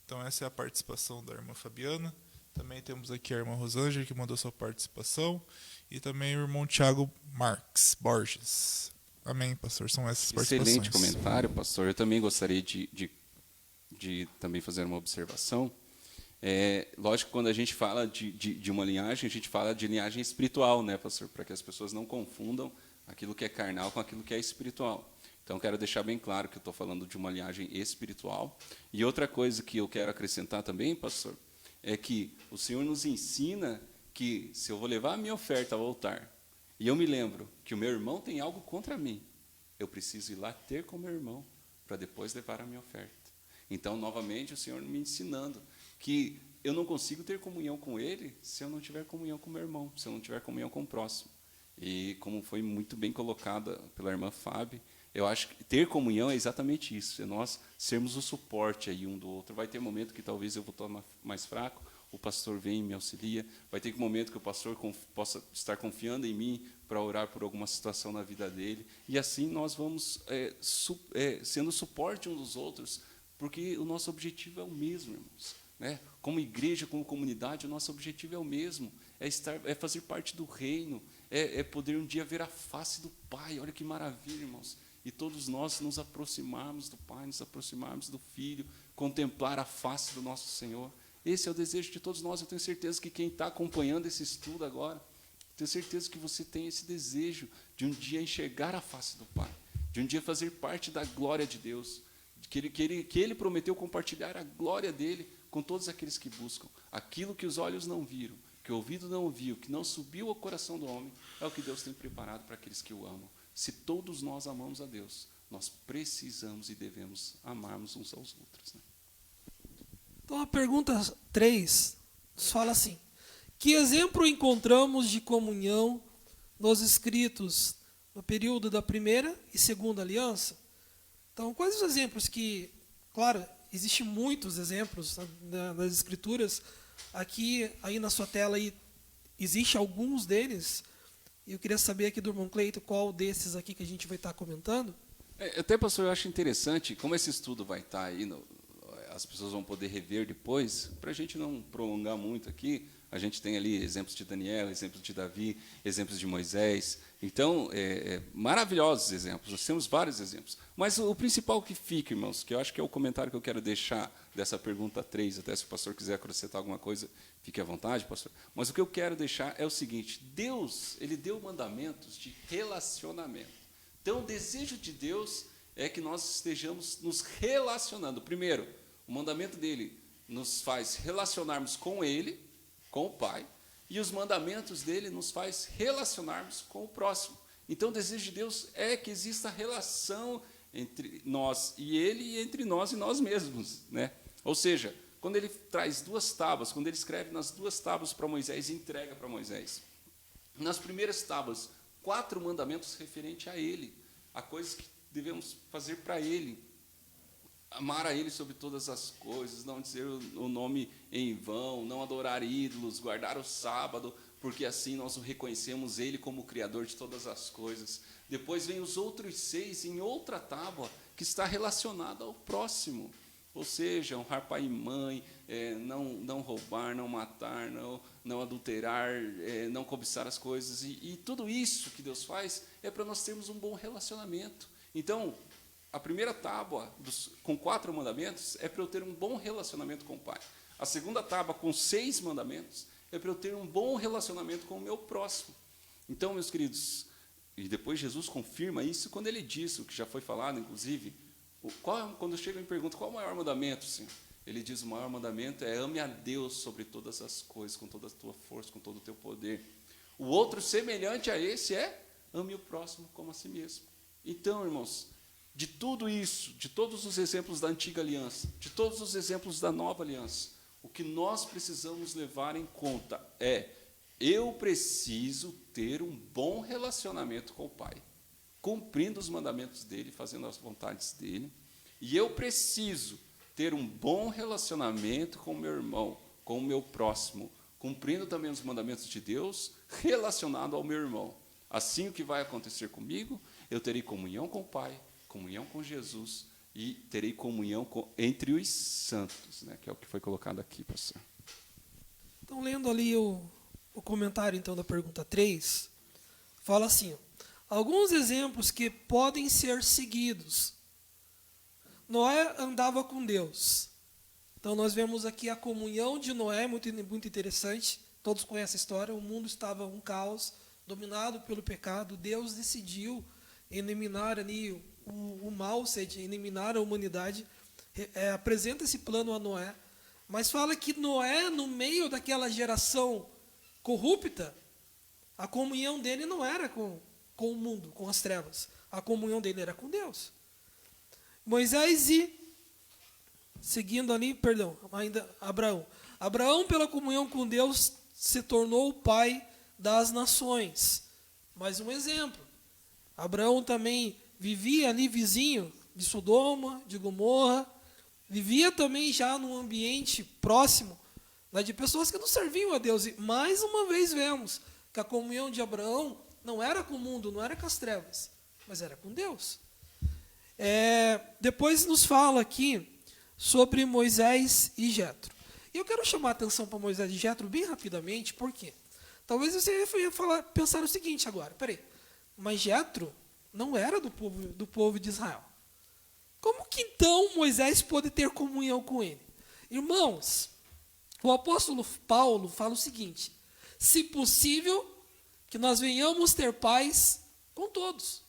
Então essa é a participação da irmã Fabiana. Também temos aqui a irmã Rosângela, que mandou sua participação. E também o irmão Tiago Marques Borges. Amém, pastor. São essas participações. Excelente comentário, pastor. Eu também gostaria de também fazer uma observação. Lógico que quando a gente fala de uma linhagem, a gente fala de linhagem espiritual, né, pastor? Para que as pessoas não confundam aquilo que é carnal com aquilo que é espiritual. Então, quero deixar bem claro que eu estou falando de uma linhagem espiritual. E outra coisa que eu quero acrescentar também, pastor, é que o Senhor nos ensina que se eu vou levar a minha oferta ao altar, e eu me lembro que o meu irmão tem algo contra mim, eu preciso ir lá ter com o meu irmão para depois levar a minha oferta. Então, novamente, o Senhor me ensinando que eu não consigo ter comunhão com Ele se eu não tiver comunhão com o meu irmão, se eu não tiver comunhão com o próximo. E como foi muito bem colocada pela irmã Fábio, eu acho que ter comunhão é exatamente isso, é nós sermos o suporte aí um do outro. Vai ter momento que talvez eu vou estar mais fraco, o pastor vem e me auxilia. Vai ter momento que o pastor possa estar confiando em mim para orar por alguma situação na vida dele. E assim nós vamos sendo suporte uns dos outros, porque o nosso objetivo é o mesmo, irmãos. Né? Como igreja, como comunidade, o nosso objetivo é o mesmo. É fazer parte do reino, é poder um dia ver a face do Pai. Olha que maravilha, irmãos. E todos nós nos aproximarmos do Pai, nos aproximarmos do Filho, contemplar a face do nosso Senhor. Esse é o desejo de todos nós. Eu tenho certeza que quem está acompanhando esse estudo agora, tenho certeza que você tem esse desejo de um dia enxergar a face do Pai, de um dia fazer parte da glória de Deus, que Ele prometeu compartilhar a glória dEle com todos aqueles que buscam. Aquilo que os olhos não viram, que o ouvido não ouviu, que não subiu ao coração do homem, é o que Deus tem preparado para aqueles que o amam. Se todos nós amamos a Deus, nós precisamos e devemos amarmos uns aos outros. Né? Então a pergunta 3 fala assim: que exemplo encontramos de comunhão nos escritos no período da primeira e segunda aliança? Então, quais os exemplos que, claro, existem muitos exemplos nas escrituras, aqui aí na sua tela aí, existe alguns deles. Eu queria saber aqui do irmão Cleito qual desses aqui que a gente vai estar comentando. Até, pastor, eu acho interessante, como esse estudo vai estar aí, as pessoas vão poder rever depois, para a gente não prolongar muito aqui, a gente tem ali exemplos de Daniel, exemplos de Davi, exemplos de Moisés. Então, maravilhosos exemplos, nós temos vários exemplos. Mas o principal que fica, irmãos, que eu acho que é o comentário que eu quero deixar dessa pergunta 3, até se o pastor quiser acrescentar alguma coisa, fique à vontade, pastor. Mas o que eu quero deixar é o seguinte: Deus, Ele deu mandamentos de relacionamento. Então, o desejo de Deus é que nós estejamos nos relacionando. Primeiro, o mandamento dele nos faz relacionarmos com Ele, com o Pai, e os mandamentos dele nos faz relacionarmos com o próximo. Então, o desejo de Deus é que exista relação entre nós e Ele, e entre nós e nós mesmos. Né? Ou seja, quando ele traz 2 tábuas, quando ele escreve nas 2 tábuas para Moisés e entrega para Moisés, nas primeiras tábuas, 4 mandamentos referentes a Ele, a coisas que devemos fazer para Ele. Amar a Ele sobre todas as coisas, não dizer o nome em vão, não adorar ídolos, guardar o sábado, porque assim nós o reconhecemos Ele como o Criador de todas as coisas. Depois vem os outros 6 em outra tábua, que está relacionada ao próximo. Ou seja, honrar pai e mãe, não roubar, não matar, não adulterar, não cobiçar as coisas. E tudo isso que Deus faz é para nós termos um bom relacionamento. Então, a primeira tábua, com 4 mandamentos, é para eu ter um bom relacionamento com o Pai. A segunda tábua, com 6 mandamentos, é para eu ter um bom relacionamento com o meu próximo. Então, meus queridos, e depois Jesus confirma isso quando ele disse, o que já foi falado, inclusive, quando chega e me pergunta qual é o maior mandamento, Senhor? Ele diz: o maior mandamento é ame a Deus sobre todas as coisas, com toda a tua força, com todo o teu poder. O outro, semelhante a esse, é ame o próximo como a si mesmo. Então, irmãos, de tudo isso, de todos os exemplos da antiga aliança, de todos os exemplos da nova aliança, o que nós precisamos levar em conta é: eu preciso ter um bom relacionamento com o Pai, cumprindo os mandamentos dele, fazendo as vontades dele, e eu preciso ter um bom relacionamento com o meu irmão, com o meu próximo, cumprindo também os mandamentos de Deus, relacionado ao meu irmão. Assim, o que vai acontecer comigo? Eu terei comunhão com o Pai, comunhão com Jesus, e terei comunhão entre os santos, né, que é o que foi colocado aqui, pastor. Então, lendo ali o comentário então da pergunta 3, fala assim, ó, alguns exemplos que podem ser seguidos. Noé andava com Deus. Então nós vemos aqui a comunhão de Noé, muito interessante. Todos conhecem a história, o mundo estava um caos, dominado pelo pecado. Deus decidiu eliminar ali o mal, ou seja, eliminar a humanidade. Apresenta esse plano a Noé, mas fala que Noé, no meio daquela geração corrupta, a comunhão dele não era com o mundo, com as trevas. A comunhão dele era com Deus. Moisés seguindo ali, ainda Abraão. Abraão, pela comunhão com Deus, se tornou o pai das nações. Mais um exemplo. Abraão também vivia ali vizinho de Sodoma, de Gomorra, vivia também já num ambiente próximo, né, de pessoas que não serviam a Deus. E mais uma vez vemos que a comunhão de Abraão não era com o mundo, não era com as trevas, mas era com Deus. Depois nos fala aqui sobre Moisés e Jetro. E eu quero chamar a atenção para Moisés e Jetro bem rapidamente, porque talvez você ia pensar o seguinte agora, peraí, mas Jetro não era do povo de Israel. Como que então Moisés pode ter comunhão com ele? Irmãos, o apóstolo Paulo fala o seguinte, se possível, que nós venhamos ter paz com todas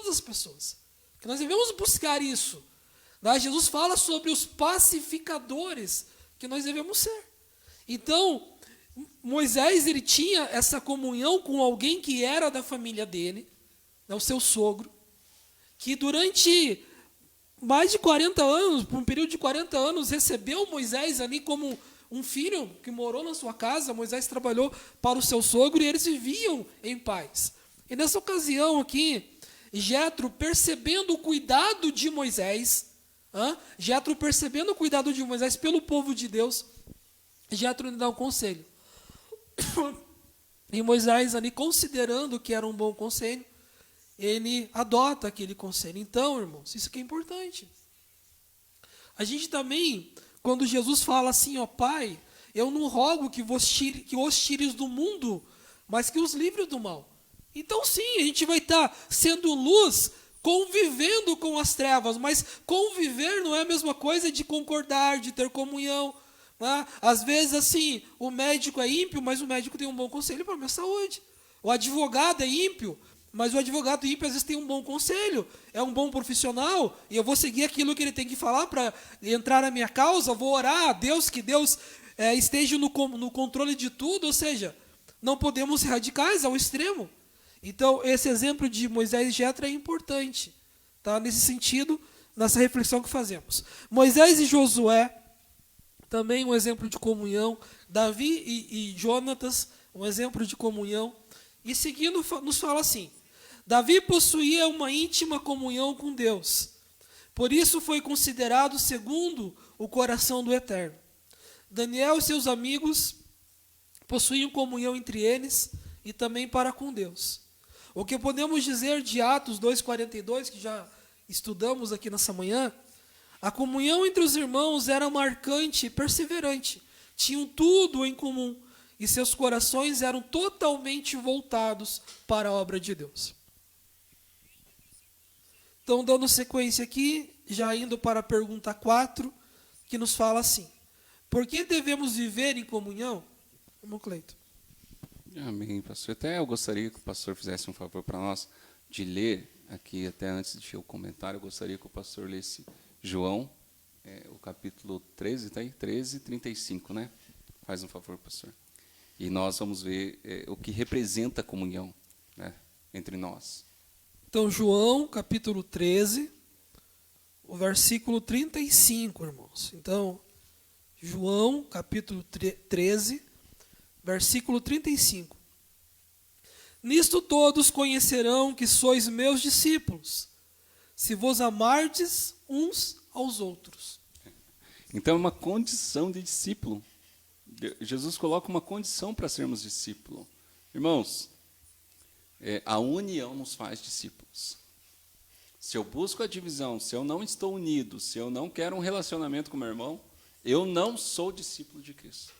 as pessoas. Que nós devemos buscar isso. Jesus fala sobre os pacificadores que nós devemos ser. Então, Moisés ele tinha essa comunhão com alguém que era da família dele, né, o seu sogro, que durante mais de 40 anos, por um período de 40 anos, recebeu Moisés ali como um filho que morou na sua casa. Moisés trabalhou para o seu sogro e eles viviam em paz. E nessa ocasião aqui, Jetro, percebendo o cuidado de Moisés, pelo povo de Deus, Jetro lhe dá um conselho. E Moisés, ali, considerando que era um bom conselho, ele adota aquele conselho. Então, irmãos, isso que é importante. A gente também, quando Jesus fala assim, ó Pai, eu não rogo que os tires do mundo, mas que os livres do mal. Então sim, a gente vai estar sendo luz, convivendo com as trevas, mas conviver não é a mesma coisa de concordar, de ter comunhão. Né? Às vezes, assim, o médico é ímpio, mas o médico tem um bom conselho para a minha saúde. O advogado é ímpio, mas o advogado ímpio às vezes tem um bom conselho, é um bom profissional, e eu vou seguir aquilo que ele tem que falar para entrar na minha causa, vou orar a Deus, que Deus esteja no controle de tudo, ou seja, não podemos ser radicais ao extremo. Então, esse exemplo de Moisés e Jetro é importante, tá? Nesse sentido, nessa reflexão que fazemos. Moisés e Josué, também um exemplo de comunhão. Davi e Jonatas, um exemplo de comunhão. E seguindo, nos fala assim, Davi possuía uma íntima comunhão com Deus, por isso foi considerado segundo o coração do Eterno. Daniel e seus amigos possuíam comunhão entre eles e também para com Deus. O que podemos dizer de Atos 2,42, que já estudamos aqui nessa manhã, a comunhão entre os irmãos era marcante e perseverante, tinham tudo em comum e seus corações eram totalmente voltados para a obra de Deus. Então, dando sequência aqui, já indo para a pergunta 4, que nos fala assim, por que devemos viver em comunhão? Vamos, Cleito. Amém, pastor. Até eu gostaria que o pastor fizesse um favor para nós de ler aqui, até antes de eu comentar, eu gostaria que o pastor lesse João, o capítulo 13, está aí? 13, 35, né? Faz um favor, pastor. E nós vamos ver o que representa a comunhão, né, entre nós. Então, João, capítulo 13, o versículo 35, irmãos. Então, João, capítulo 13, versículo 35. Nisto todos conhecerão que sois meus discípulos, se vos amardes uns aos outros. Então, é uma condição de discípulo. Jesus coloca uma condição para sermos discípulos. Irmãos, a união nos faz discípulos. Se eu busco a divisão, se eu não estou unido, se eu não quero um relacionamento com meu irmão, eu não sou discípulo de Cristo.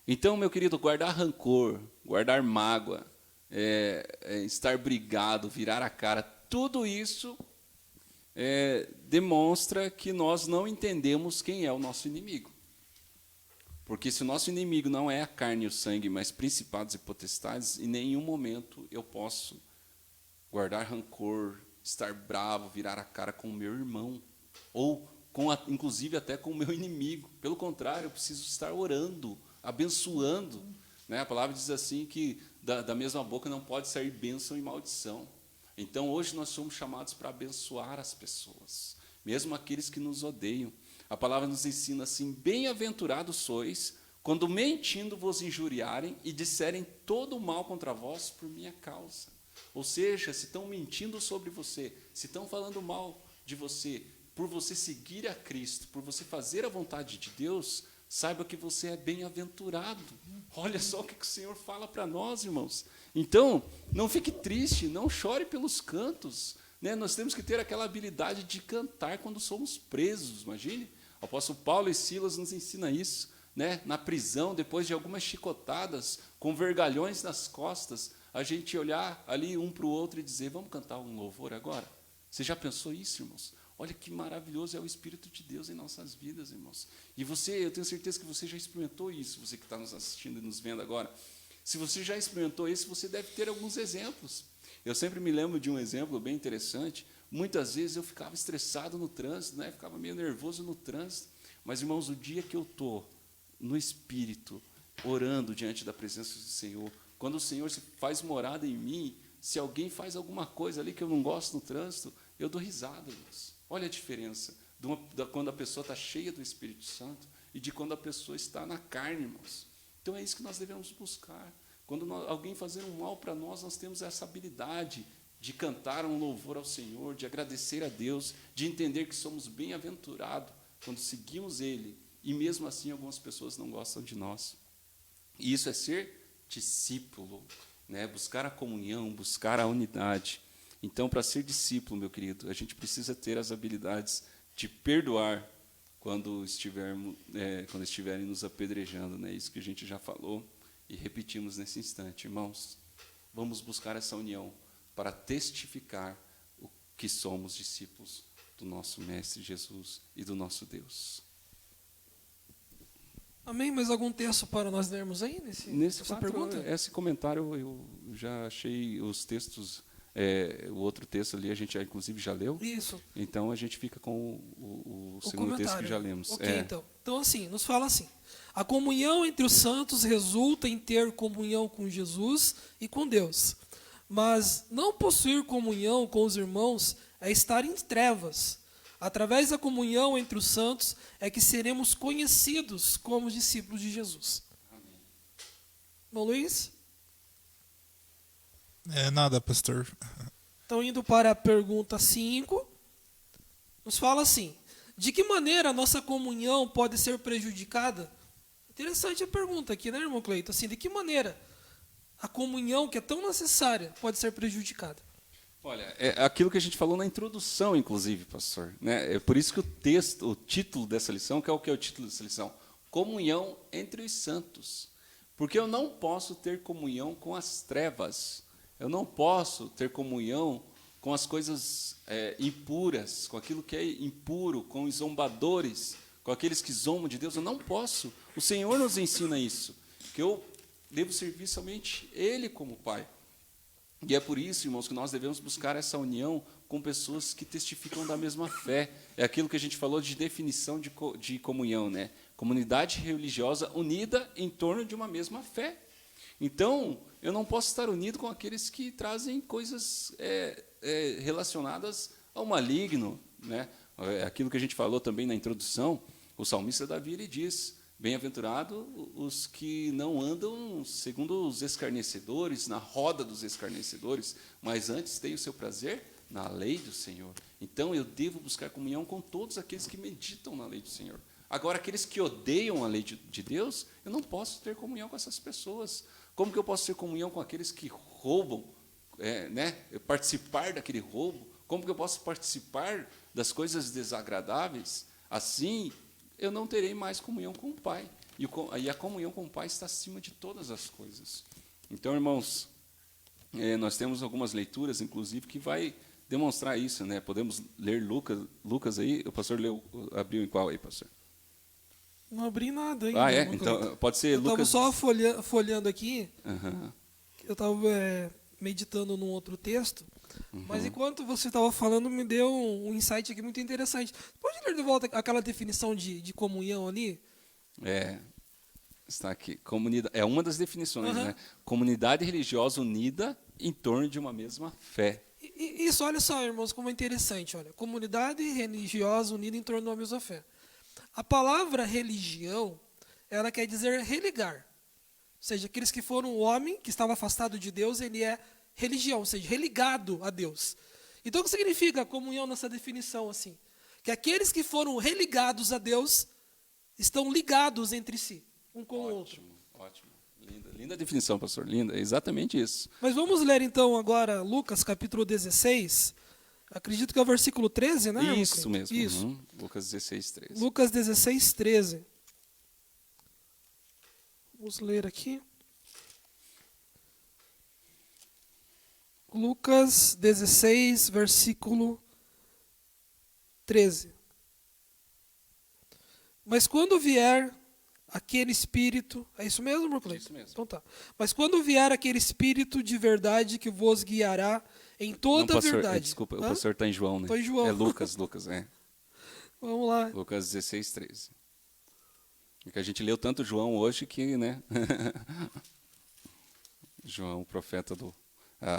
Então, meu querido, guardar rancor, guardar mágoa, estar brigado, virar a cara, tudo isso demonstra que nós não entendemos quem é o nosso inimigo. Porque se o nosso inimigo não é a carne e o sangue, mas principados e potestades, em nenhum momento eu posso guardar rancor, estar bravo, virar a cara com o meu irmão, ou inclusive até com o meu inimigo. Pelo contrário, eu preciso estar orando, abençoando. Né? A palavra diz assim que da mesma boca não pode sair bênção e maldição. Então, hoje nós somos chamados para abençoar as pessoas, mesmo aqueles que nos odeiam. A palavra nos ensina assim: bem-aventurados sois, quando mentindo vos injuriarem e disserem todo o mal contra vós por minha causa. Ou seja, se estão mentindo sobre você, se estão falando mal de você, por você seguir a Cristo, por você fazer a vontade de Deus, saiba que você é bem-aventurado. Olha só o que o Senhor fala para nós, irmãos. Então, não fique triste, não chore pelos cantos. Né? Nós temos que ter aquela habilidade de cantar quando somos presos, imagine. O apóstolo Paulo e Silas nos ensina isso. Né? Na prisão, depois de algumas chicotadas, com vergalhões nas costas, a gente olhar ali um para o outro e dizer: vamos cantar um louvor agora? Você já pensou isso, irmãos? Olha que maravilhoso é o Espírito de Deus em nossas vidas, irmãos. E você, eu tenho certeza que você já experimentou isso, você que está nos assistindo e nos vendo agora. Se você já experimentou isso, você deve ter alguns exemplos. Eu sempre me lembro de um exemplo bem interessante. Muitas vezes eu ficava estressado no trânsito, né? Ficava meio nervoso no trânsito. Mas, irmãos, o dia que eu estou no Espírito, orando diante da presença do Senhor, quando o Senhor se faz morada em mim, se alguém faz alguma coisa ali que eu não gosto no trânsito, eu dou risada, irmãos. Olha a diferença quando a pessoa está cheia do Espírito Santo e de quando a pessoa está na carne, irmãos. Então é isso que nós devemos buscar. Quando alguém fazer um mal para nós, nós temos essa habilidade de cantar um louvor ao Senhor, de agradecer a Deus, de entender que somos bem-aventurados quando seguimos Ele, e mesmo assim algumas pessoas não gostam de nós. E isso é ser discípulo, né? Buscar a comunhão, buscar a unidade. Então, para ser discípulo, meu querido, a gente precisa ter as habilidades de perdoar quando estiverem nos apedrejando, né? Isso que a gente já falou e repetimos nesse instante. Irmãos, vamos buscar essa união para testificar o que somos discípulos do nosso Mestre Jesus e do nosso Deus. Amém? Mais algum texto para nós lermos aí nessa pergunta? Esse comentário eu já achei os textos, o outro texto ali a gente inclusive já leu. Isso. Então a gente fica com o segundo texto que já lemos. Ok, então assim, nos fala assim: a comunhão entre os santos resulta em ter comunhão com Jesus e com Deus. Mas não possuir comunhão com os irmãos é estar em trevas. Através da comunhão entre os santos é que seremos conhecidos como discípulos de Jesus. Amém. Bom, Luiz? Nada, pastor. Então, indo para a pergunta 5, nos fala assim: de que maneira a nossa comunhão pode ser prejudicada? Interessante a pergunta aqui, né, irmão Cleito? Assim, de que maneira a comunhão, que é tão necessária, pode ser prejudicada? Olha, é aquilo que a gente falou na introdução, inclusive, pastor. Né? É por isso que o título dessa lição, que é o título dessa lição? Comunhão entre os santos. Porque eu não posso ter comunhão com as trevas. Eu não posso ter comunhão com as coisas impuras, com aquilo que é impuro, com os zombadores, com aqueles que zombam de Deus. Eu não posso. O Senhor nos ensina isso, que eu devo servir somente Ele como Pai. E é por isso, irmãos, que nós devemos buscar essa união com pessoas que testificam da mesma fé. É aquilo que a gente falou de definição de comunhão, né? Comunidade religiosa unida em torno de uma mesma fé. Então, eu não posso estar unido com aqueles que trazem coisas relacionadas ao maligno, né? Aquilo que a gente falou também na introdução, o salmista Davi, ele diz: bem-aventurados os que não andam segundo os escarnecedores, na roda dos escarnecedores, mas antes têm o seu prazer na lei do Senhor. Então, eu devo buscar comunhão com todos aqueles que meditam na lei do Senhor. Agora, aqueles que odeiam a lei de Deus, eu não posso ter comunhão com essas pessoas. Como que eu posso ter comunhão com aqueles que roubam, participar daquele roubo? Como que eu posso participar das coisas desagradáveis? Assim, eu não terei mais comunhão com o Pai. E a comunhão com o Pai está acima de todas as coisas. Então, irmãos, nós temos algumas leituras, inclusive, que vai demonstrar isso, né? Podemos ler Lucas aí. O pastor abriu em qual aí, pastor? Não abri nada ainda. Ah, é? Então, pode ser eu Lucas... estava só folheando aqui. Uhum. Eu estava meditando num outro texto. Mas enquanto você estava falando, me deu um insight aqui muito interessante. Pode ler de volta aquela definição de comunhão ali? Está aqui. É uma das definições, Uhum. né? Comunidade religiosa unida em torno de uma mesma fé. Isso, olha só, irmãos, como é interessante. Olha, comunidade religiosa unida em torno de uma mesma fé. A palavra religião, ela quer dizer religar. Ou seja, aqueles que foram o homem que estava afastado de Deus, ele é religião, ou seja, religado a Deus. Então, o que significa comunhão nessa definição assim? Que aqueles que foram religados a Deus estão ligados entre si, um com o outro. Ótimo. Linda definição, pastor. Linda, é exatamente isso. Mas vamos ler então agora Lucas capítulo 16. Acredito que é o versículo 13, né? Isso mesmo. Isso. Lucas 16, 13. Lucas 16, 13. Vamos ler aqui. Lucas 16, versículo 13. Mas quando vier aquele Espírito... É isso mesmo, Marcos? Isso mesmo. Então tá. Mas quando vier aquele Espírito de verdade que vos guiará em toda a pastor, verdade... Desculpa, Hã? o pastor está em João, né? Estou em João. É Lucas, é. Vamos lá. Lucas 16, 13. Porque a gente leu tanto João hoje que, né? João, o profeta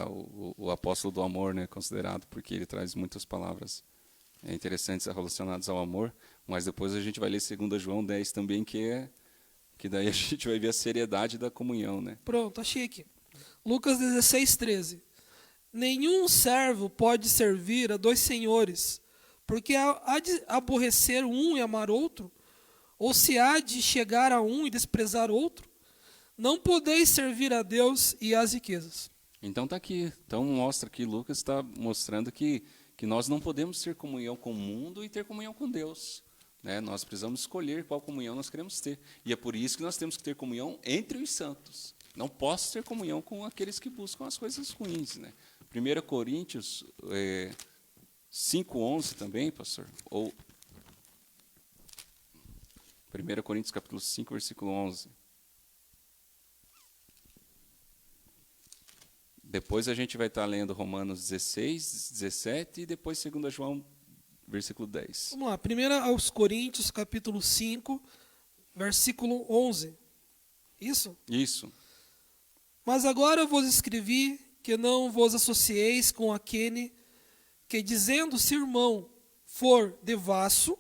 o apóstolo do amor, né? Considerado, porque ele traz muitas palavras interessantes relacionadas ao amor. Mas depois a gente vai ler 2 João 10 também, que daí a gente vai ver a seriedade da comunhão, né? Pronto, achei aqui. Lucas 16, 13. Nenhum servo pode servir a 2 senhores, porque há de aborrecer um e amar outro, ou se há de chegar a um e desprezar outro. Não podeis servir a Deus e às riquezas. Então está aqui. Então mostra que Lucas está mostrando que nós não podemos ter comunhão com o mundo e ter comunhão com Deus. Né? Nós precisamos escolher qual comunhão nós queremos ter. E é por isso que nós temos que ter comunhão entre os santos. Não posso ter comunhão com aqueles que buscam as coisas ruins. Né? 1 Coríntios 5:11 também, pastor. Ou 1 Coríntios capítulo 5, versículo 11. Depois a gente vai estar lendo Romanos 16, 17 e depois 2 João, versículo 10. Vamos lá, 1 aos Coríntios, capítulo 5, versículo 11. Isso? Isso. Mas agora vos escrevi que não vos associeis com aquele que, dizendo-se irmão, for devasso,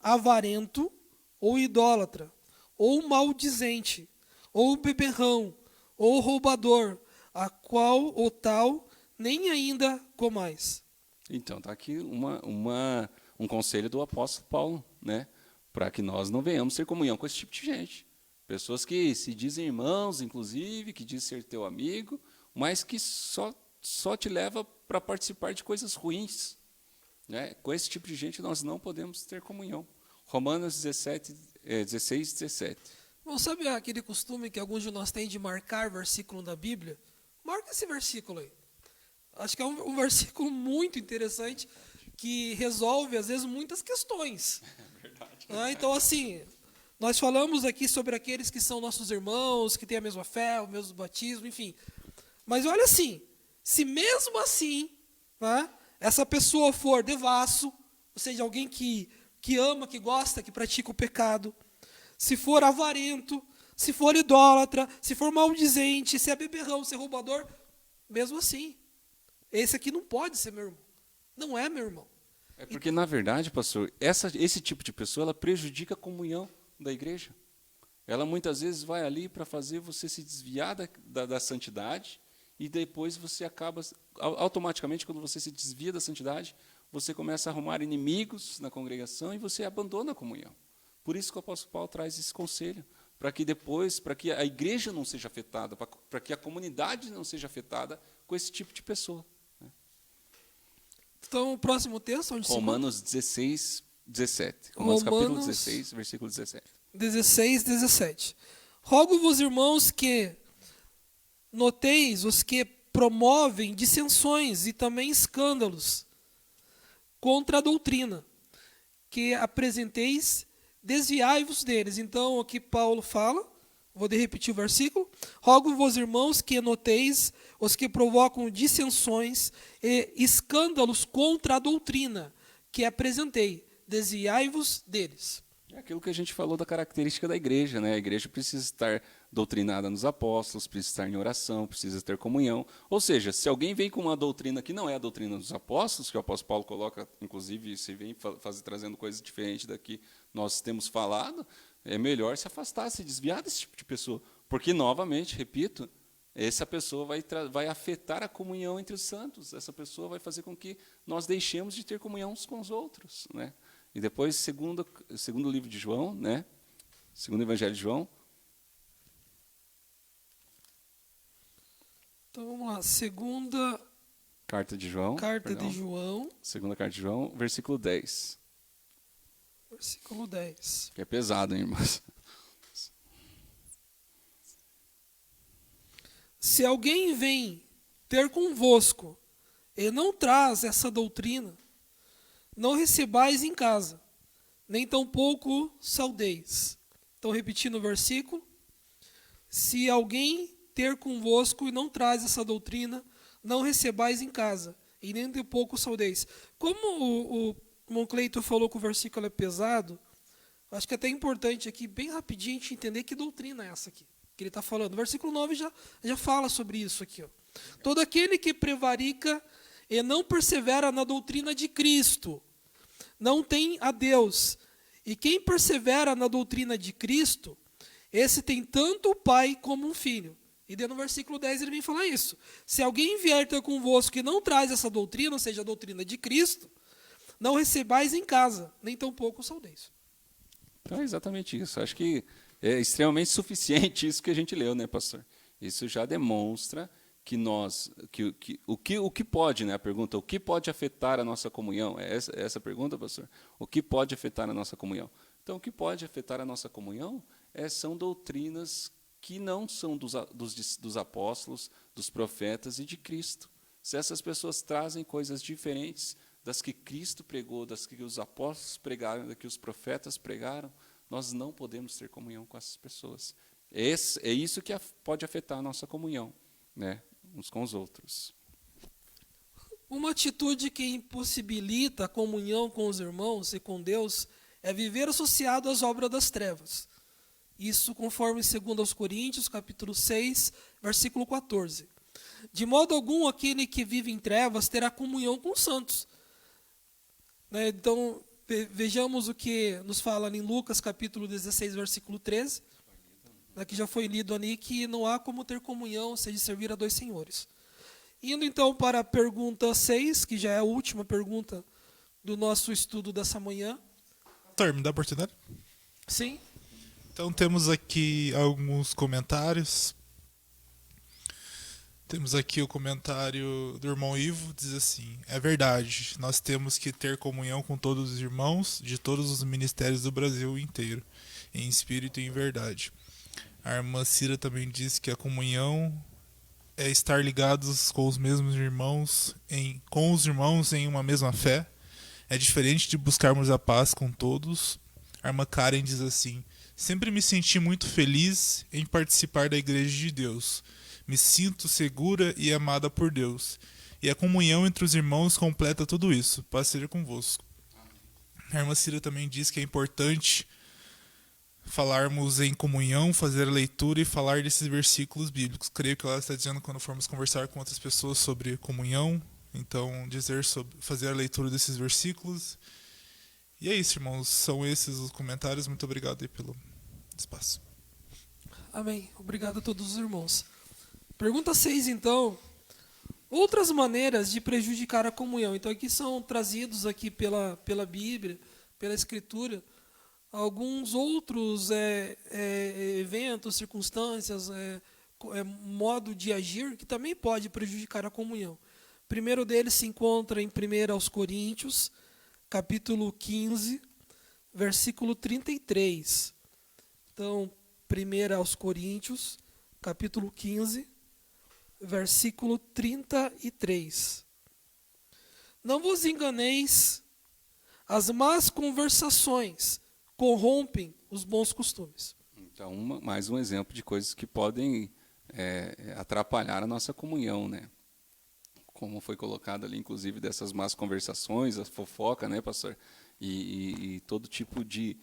avarento, ou idólatra, ou maldizente, ou beberrão, ou roubador, a qual ou tal nem ainda comais. Então, está aqui um conselho do apóstolo Paulo, né? Para que nós não venhamos ter comunhão com esse tipo de gente. Pessoas que se dizem irmãos, inclusive, que dizem ser teu amigo, mas que só te leva para participar de coisas ruins. Né? Com esse tipo de gente nós não podemos ter comunhão. Romanos 16, 17. Bom, sabe aquele costume que alguns de nós têm de marcar versículo da Bíblia? Marca esse versículo aí. Acho que é um versículo muito interessante que resolve, às vezes, muitas questões. É verdade. Então, assim, nós falamos aqui sobre aqueles que são nossos irmãos, que têm a mesma fé, o mesmo batismo, enfim. Mas olha assim, se mesmo assim, né, essa pessoa for devasso, ou seja, alguém que ama, que gosta, que pratica o pecado, se for avarento, se for idólatra, se for maldizente, se é beberrão, se é roubador, mesmo assim, esse aqui não pode ser meu irmão. Não é meu irmão. É porque, na verdade, pastor, esse tipo de pessoa ela prejudica a comunhão da igreja. Ela muitas vezes vai ali para fazer você se desviar da santidade e depois você acaba, automaticamente, quando você se desvia da santidade, você começa a arrumar inimigos na congregação e você abandona a comunhão. Por isso que o apóstolo Paulo traz esse conselho, para que a igreja não seja afetada, para que a comunidade não seja afetada com esse tipo de pessoa. Né? Então, o próximo texto, onde Romanos 16, 17. Romanos capítulo 16, versículo 17. 16, 17. Rogo-vos, irmãos, que noteis os que promovem dissensões e também escândalos contra a doutrina, que apresenteis, desviai-vos deles. Então, aqui Paulo fala, vou repetir o versículo. Rogo-vos, irmãos, que noteis os que provocam dissensões e escândalos contra a doutrina, que apresentei, desviai-vos deles. É aquilo que a gente falou da característica da igreja, né? A igreja precisa estar doutrinada nos apóstolos, precisa estar em oração, precisa ter comunhão. Ou seja, se alguém vem com uma doutrina que não é a doutrina dos apóstolos, que o apóstolo Paulo coloca, inclusive, se vem trazendo coisas diferentes da que nós temos falado, é melhor se afastar, se desviar desse tipo de pessoa. Porque, novamente, repito, essa pessoa vai afetar a comunhão entre os santos. Essa pessoa vai fazer com que nós deixemos de ter comunhão uns com os outros, né? E depois, segundo livro de João, né? Segundo o Evangelho de João. Então vamos lá, segunda Carta de João. de João, Segunda carta de João, versículo 10. versículo 10. Que é pesado, hein, irmãos? Se alguém vem ter convosco e não traz essa doutrina, não recebais em casa, nem tampouco saudeis. Então, repetindo o versículo. Se alguém ter convosco e não traz essa doutrina, não recebais em casa, e nem tampouco saudeis. Como o irmão Cleito falou que o versículo é pesado, acho que é até importante aqui, bem rapidinho, a gente entender que doutrina é essa aqui, que ele está falando. O versículo 9 já fala sobre isso aqui. Ó. Todo aquele que prevarica e não persevera na doutrina de Cristo, não tem a Deus. E quem persevera na doutrina de Cristo, esse tem tanto o Pai como um Filho. E no versículo 10 ele vem falar isso. Se alguém vier ter convosco que não traz essa doutrina, ou seja, a doutrina de Cristo, não recebais em casa, nem tampouco saudeis. Então é exatamente isso. Acho que é extremamente suficiente isso que a gente leu, né, pastor? Isso já demonstra que o que pode, né, a pergunta, o que pode afetar a nossa comunhão? É essa a pergunta, pastor? O que pode afetar a nossa comunhão? Então, o que pode afetar a nossa comunhão são doutrinas que não são dos apóstolos, dos profetas e de Cristo. Se essas pessoas trazem coisas diferentes das que Cristo pregou, das que os apóstolos pregaram, das que os profetas pregaram, nós não podemos ter comunhão com essas pessoas. É isso que pode afetar a nossa comunhão, né, uns com os outros. Uma atitude que impossibilita a comunhão com os irmãos e com Deus é viver associado às obras das trevas. Isso conforme 2 Coríntios, capítulo 6, versículo 14. De modo algum, aquele que vive em trevas terá comunhão com os santos. Né? Então, vejamos o que nos fala em Lucas, capítulo 16, versículo 13. Que já foi lido ali, que não há como ter comunhão, ou seja, servir a dois senhores. Indo então para a pergunta 6, que já é a última pergunta do nosso estudo dessa manhã. Pastor, me dá a oportunidade? Sim. Então temos aqui alguns comentários. Temos aqui o comentário do irmão Ivo, diz assim: é verdade, nós temos que ter comunhão com todos os irmãos de todos os ministérios do Brasil inteiro, em espírito e em verdade. A irmã Cira também diz que a comunhão é estar ligados com os mesmos irmãos, com os irmãos em uma mesma fé. É diferente de buscarmos a paz com todos. A irmã Karen diz assim: sempre me senti muito feliz em participar da Igreja de Deus. Me sinto segura e amada por Deus. E a comunhão entre os irmãos completa tudo isso. Paz seja convosco. A irmã Cira também diz que é importante falarmos em comunhão, fazer a leitura e falar desses versículos bíblicos. Creio que ela está dizendo quando formos conversar com outras pessoas sobre comunhão. Então, fazer a leitura desses versículos. E é isso, irmãos. São esses os comentários. Muito obrigado aí pelo espaço. Amém. Obrigado a todos os irmãos. Pergunta 6, então. Outras maneiras de prejudicar a comunhão. Então, aqui são trazidos aqui pela Bíblia, pela Escritura, alguns outros eventos, circunstâncias, modo de agir que também pode prejudicar a comunhão. O primeiro deles se encontra em 1 Coríntios, capítulo 15, versículo 33. Então, 1 aos Coríntios, capítulo 15, versículo 33. Não vos enganeis, as más conversações corrompem os bons costumes. Então, mais um exemplo de coisas que podem atrapalhar a nossa comunhão, né? Como foi colocado ali, inclusive, dessas más conversações, a fofoca, né, pastor? E todo tipo de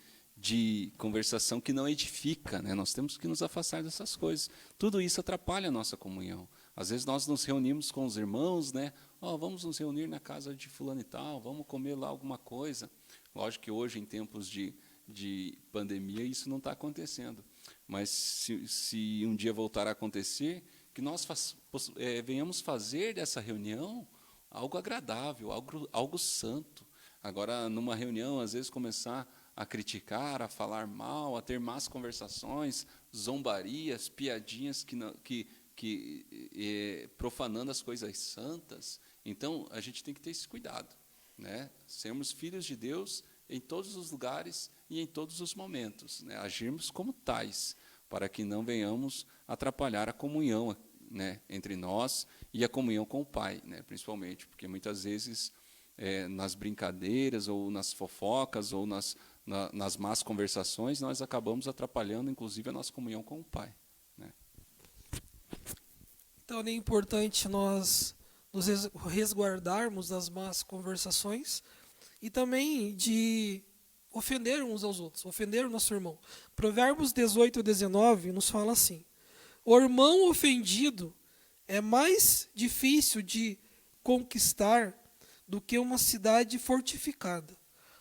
conversação que não edifica, né? Nós temos que nos afastar dessas coisas. Tudo isso atrapalha a nossa comunhão. Às vezes nós nos reunimos com os irmãos, né? Vamos nos reunir na casa de fulano e tal, vamos comer lá alguma coisa. Lógico que hoje, em tempos de pandemia, isso não está acontecendo. Mas se um dia voltar a acontecer, que nós venhamos fazer dessa reunião algo agradável, algo santo. Agora, numa reunião, às vezes começar a criticar, a falar mal, a ter más conversações, zombarias, piadinhas profanando as coisas santas. Então, a gente tem que ter esse cuidado, né? Sermos filhos de Deus em todos os lugares e em todos os momentos, né? Agirmos como tais, para que não venhamos atrapalhar a comunhão, né, entre nós e a comunhão com o Pai, né, principalmente, porque muitas vezes nas brincadeiras ou nas fofocas ou nas más conversações nós acabamos atrapalhando, inclusive, a nossa comunhão com o Pai, né? Então é importante nós nos resguardarmos das más conversações e também de ofender uns aos outros, ofender o nosso irmão. Provérbios 18:19 nos fala assim: o irmão ofendido é mais difícil de conquistar do que uma cidade fortificada.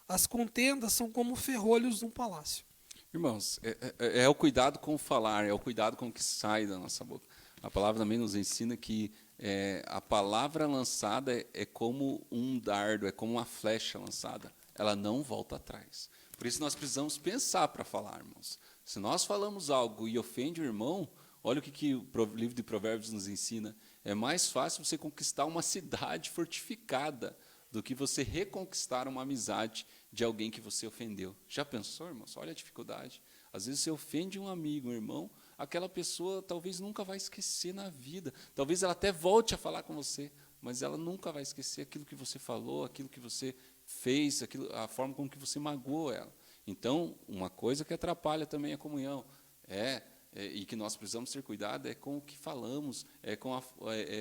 As contendas são como ferrolhos num palácio. Irmãos, é o cuidado com o falar, é o cuidado com o que sai da nossa boca. A palavra também nos ensina que a palavra lançada é como um dardo, é como uma flecha lançada. Ela não volta atrás. Por isso nós precisamos pensar para falar, irmãos. Se nós falamos algo e ofende o irmão, olha o que o livro de Provérbios nos ensina. É mais fácil você conquistar uma cidade fortificada do que você reconquistar uma amizade de alguém que você ofendeu. Já pensou, irmãos? Olha a dificuldade. Às vezes você ofende um amigo, um irmão, aquela pessoa talvez nunca vai esquecer na vida. Talvez ela até volte a falar com você, mas ela nunca vai esquecer aquilo que você falou, aquilo que você fez, a forma como que você magoou ela. Então, uma coisa que atrapalha também a comunhão e que nós precisamos ter cuidado é com o que falamos,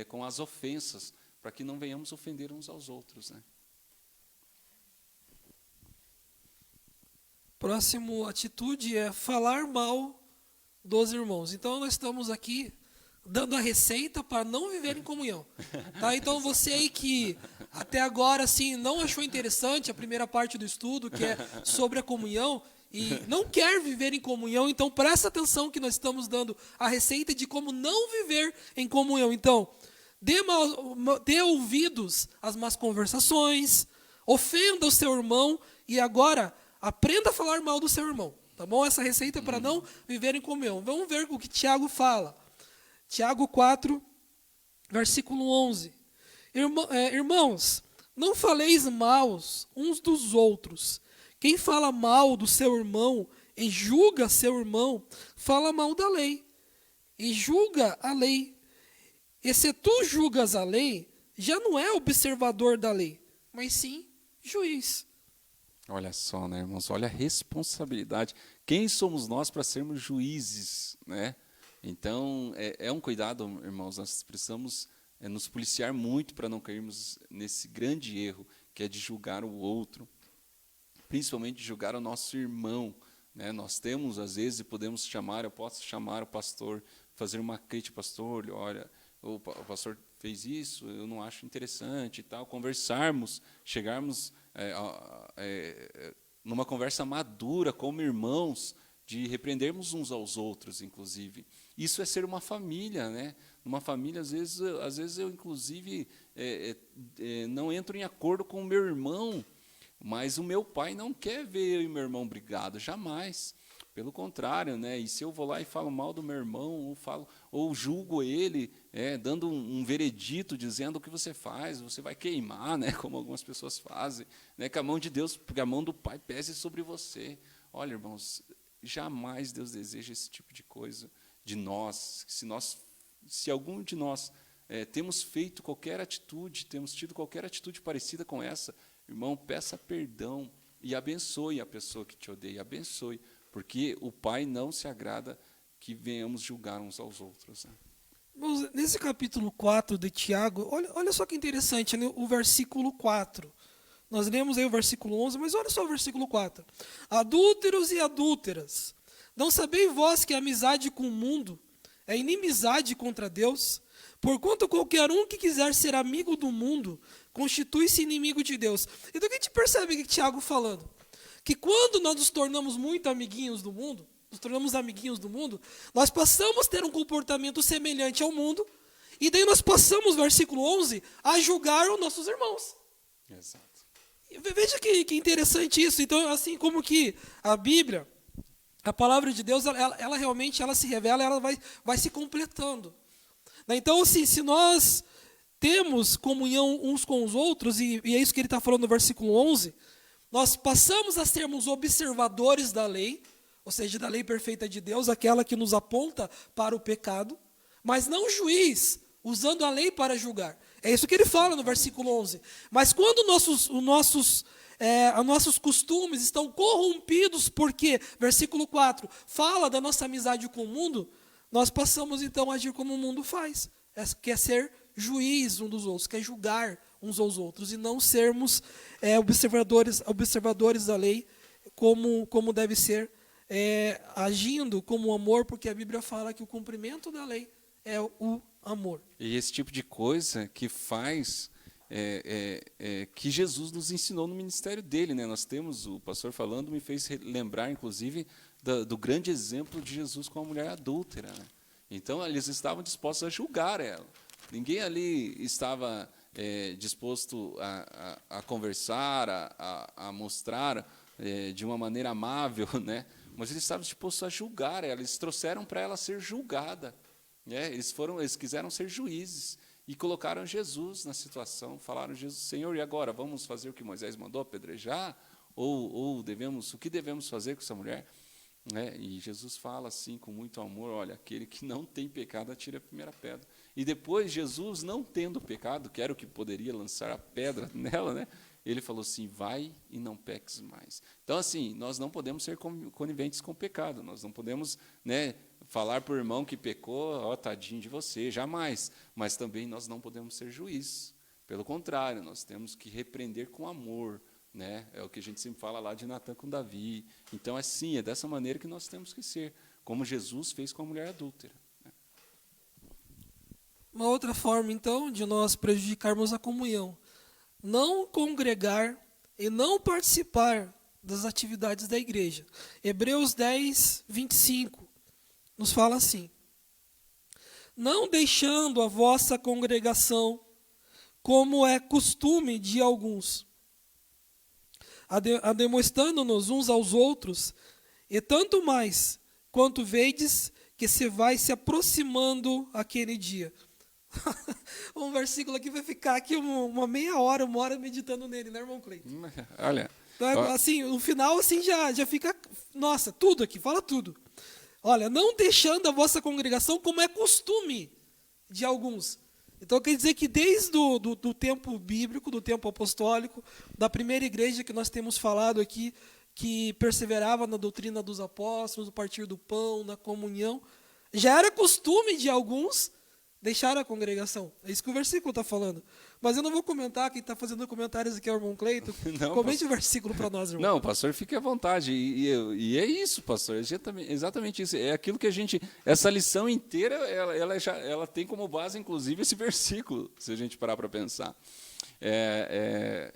com as ofensas, para que não venhamos ofender uns aos outros, né? Próximo atitude é falar mal dos irmãos. Então nós estamos aqui dando a receita para não viver em comunhão. Tá? Então você aí que até agora assim, não achou interessante a primeira parte do estudo, que é sobre a comunhão, e não quer viver em comunhão, então presta atenção que nós estamos dando a receita de como não viver em comunhão. Então, dê ouvidos às más conversações, ofenda o seu irmão e agora aprenda a falar mal do seu irmão. Tá bom? Essa receita é para não viver em comunhão. Vamos ver o que Tiago fala. Tiago 4, versículo 11. Irmãos, não faleis mal uns dos outros. Quem fala mal do seu irmão e julga seu irmão, fala mal da lei e julga a lei. E se tu julgas a lei, já não é observador da lei, mas sim juiz. Olha só, né, irmãos? Olha a responsabilidade. Quem somos nós para sermos juízes, né? Então, é um cuidado, irmãos. Nós precisamos nos policiar muito para não cairmos nesse grande erro, que é de julgar o outro, principalmente de julgar o nosso irmão, né? Nós temos, às vezes, podemos chamar, eu posso chamar o pastor, fazer uma crítica, pastor, olha, o pastor fez isso, eu não acho interessante e tal, conversarmos, chegarmos numa conversa madura como irmãos, de repreendermos uns aos outros, inclusive. Isso é ser uma família, né? Numa família, às vezes eu inclusive, não entro em acordo com o meu irmão, mas o meu pai não quer ver eu e meu irmão brigado, jamais. Pelo contrário, né? E se eu vou lá e falo mal do meu irmão, ou julgo ele, dando um veredito, dizendo o que você faz, você vai queimar, né? Como algumas pessoas fazem, né? Que a mão de Deus, porque a mão do Pai pese sobre você. Olha, irmãos, jamais Deus deseja esse tipo de coisa de nós. Se algum de nós temos feito qualquer atitude, temos tido qualquer atitude parecida com essa, irmão, peça perdão e abençoe a pessoa que te odeia, abençoe, porque o Pai não se agrada que venhamos julgar uns aos outros. Né? Nesse capítulo 4 de Tiago, olha só que interessante, né? O versículo 4. Nós lemos aí o versículo 11, mas olha só o versículo 4. Adúlteros e adúlteras, não sabeis vós que a amizade com o mundo é inimizade contra Deus? Porquanto qualquer um que quiser ser amigo do mundo, constitui-se inimigo de Deus. Então o que a gente percebe aqui Tiago falando? Que quando nós nos tornamos muito amiguinhos do mundo, nós passamos a ter um comportamento semelhante ao mundo, e daí nós passamos, versículo 11, a julgar os nossos irmãos. Exato. Veja que interessante isso. Então, assim como que a Bíblia, a palavra de Deus, ela realmente se revela, ela vai se completando. Então, assim, se nós temos comunhão uns com os outros, e é isso que ele está falando no versículo 11, nós passamos a sermos observadores da lei, ou seja, da lei perfeita de Deus, aquela que nos aponta para o pecado, mas não juiz, usando a lei para julgar. É isso que ele fala no versículo 11. Mas quando nossos costumes estão corrompidos, porque, versículo 4, fala da nossa amizade com o mundo, nós passamos então a agir como o mundo faz, que é ser juiz um dos outros, que é julgar uns aos outros, e não sermos observadores da lei, como deve ser, agindo como amor, porque a Bíblia fala que o cumprimento da lei é o amor. E esse tipo de coisa que faz que Jesus nos ensinou no ministério dele, né? Nós temos, o pastor falando, me fez lembrar, inclusive, do grande exemplo de Jesus com a mulher adúltera. Né? Então, eles estavam dispostos a julgar ela. Ninguém ali estava disposto a conversar, a mostrar de uma maneira amável, né? Mas eles estavam dispostos a julgar ela. Eles trouxeram para ela ser julgada. Eles quiseram ser juízes e colocaram Jesus na situação. Falaram, Jesus, Senhor, e agora? Vamos fazer o que Moisés mandou, apedrejar? Ou o que devemos fazer com essa mulher? E Jesus fala assim, com muito amor, olha, aquele que não tem pecado, atire a primeira pedra. E depois, Jesus, não tendo pecado, que era o que poderia lançar a pedra nela, né? Ele falou assim, vai e não peques mais. Então, assim, nós não podemos ser coniventes com o pecado, nós não podemos, né, falar para o irmão que pecou, ó, tadinho de você, jamais. Mas também nós não podemos ser juiz. Pelo contrário, nós temos que repreender com amor, né? É o que a gente sempre fala lá de Natã com Davi. Então, é dessa maneira que nós temos que ser, como Jesus fez com a mulher adúltera. Né? Uma outra forma, então, de nós prejudicarmos a comunhão, não congregar e não participar das atividades da igreja. Hebreus 10, 25, nos fala assim, não deixando a vossa congregação, como é costume de alguns, ademostrando-nos uns aos outros, e tanto mais, quanto vedes que se vai se aproximando aquele dia. Um versículo aqui vai ficar aqui uma meia hora, uma hora meditando nele, né, irmão Cleiton? Olha. Assim, no final assim já fica, nossa, tudo aqui, fala tudo. Olha, não deixando a vossa congregação como é costume de alguns. Então quer dizer que desde do tempo bíblico, do tempo apostólico, da primeira igreja que nós temos falado aqui, que perseverava na doutrina dos apóstolos, no partir do pão, na comunhão, já era costume de alguns deixar a congregação. É isso que o versículo está falando. Mas eu não vou comentar, quem está fazendo comentários aqui é o irmão Cleiton. Comente o versículo para nós, irmão. Não, pastor, fique à vontade. E é isso, pastor, exatamente isso. É aquilo que a gente... Essa lição inteira, ela tem como base, inclusive, esse versículo, se a gente parar para pensar.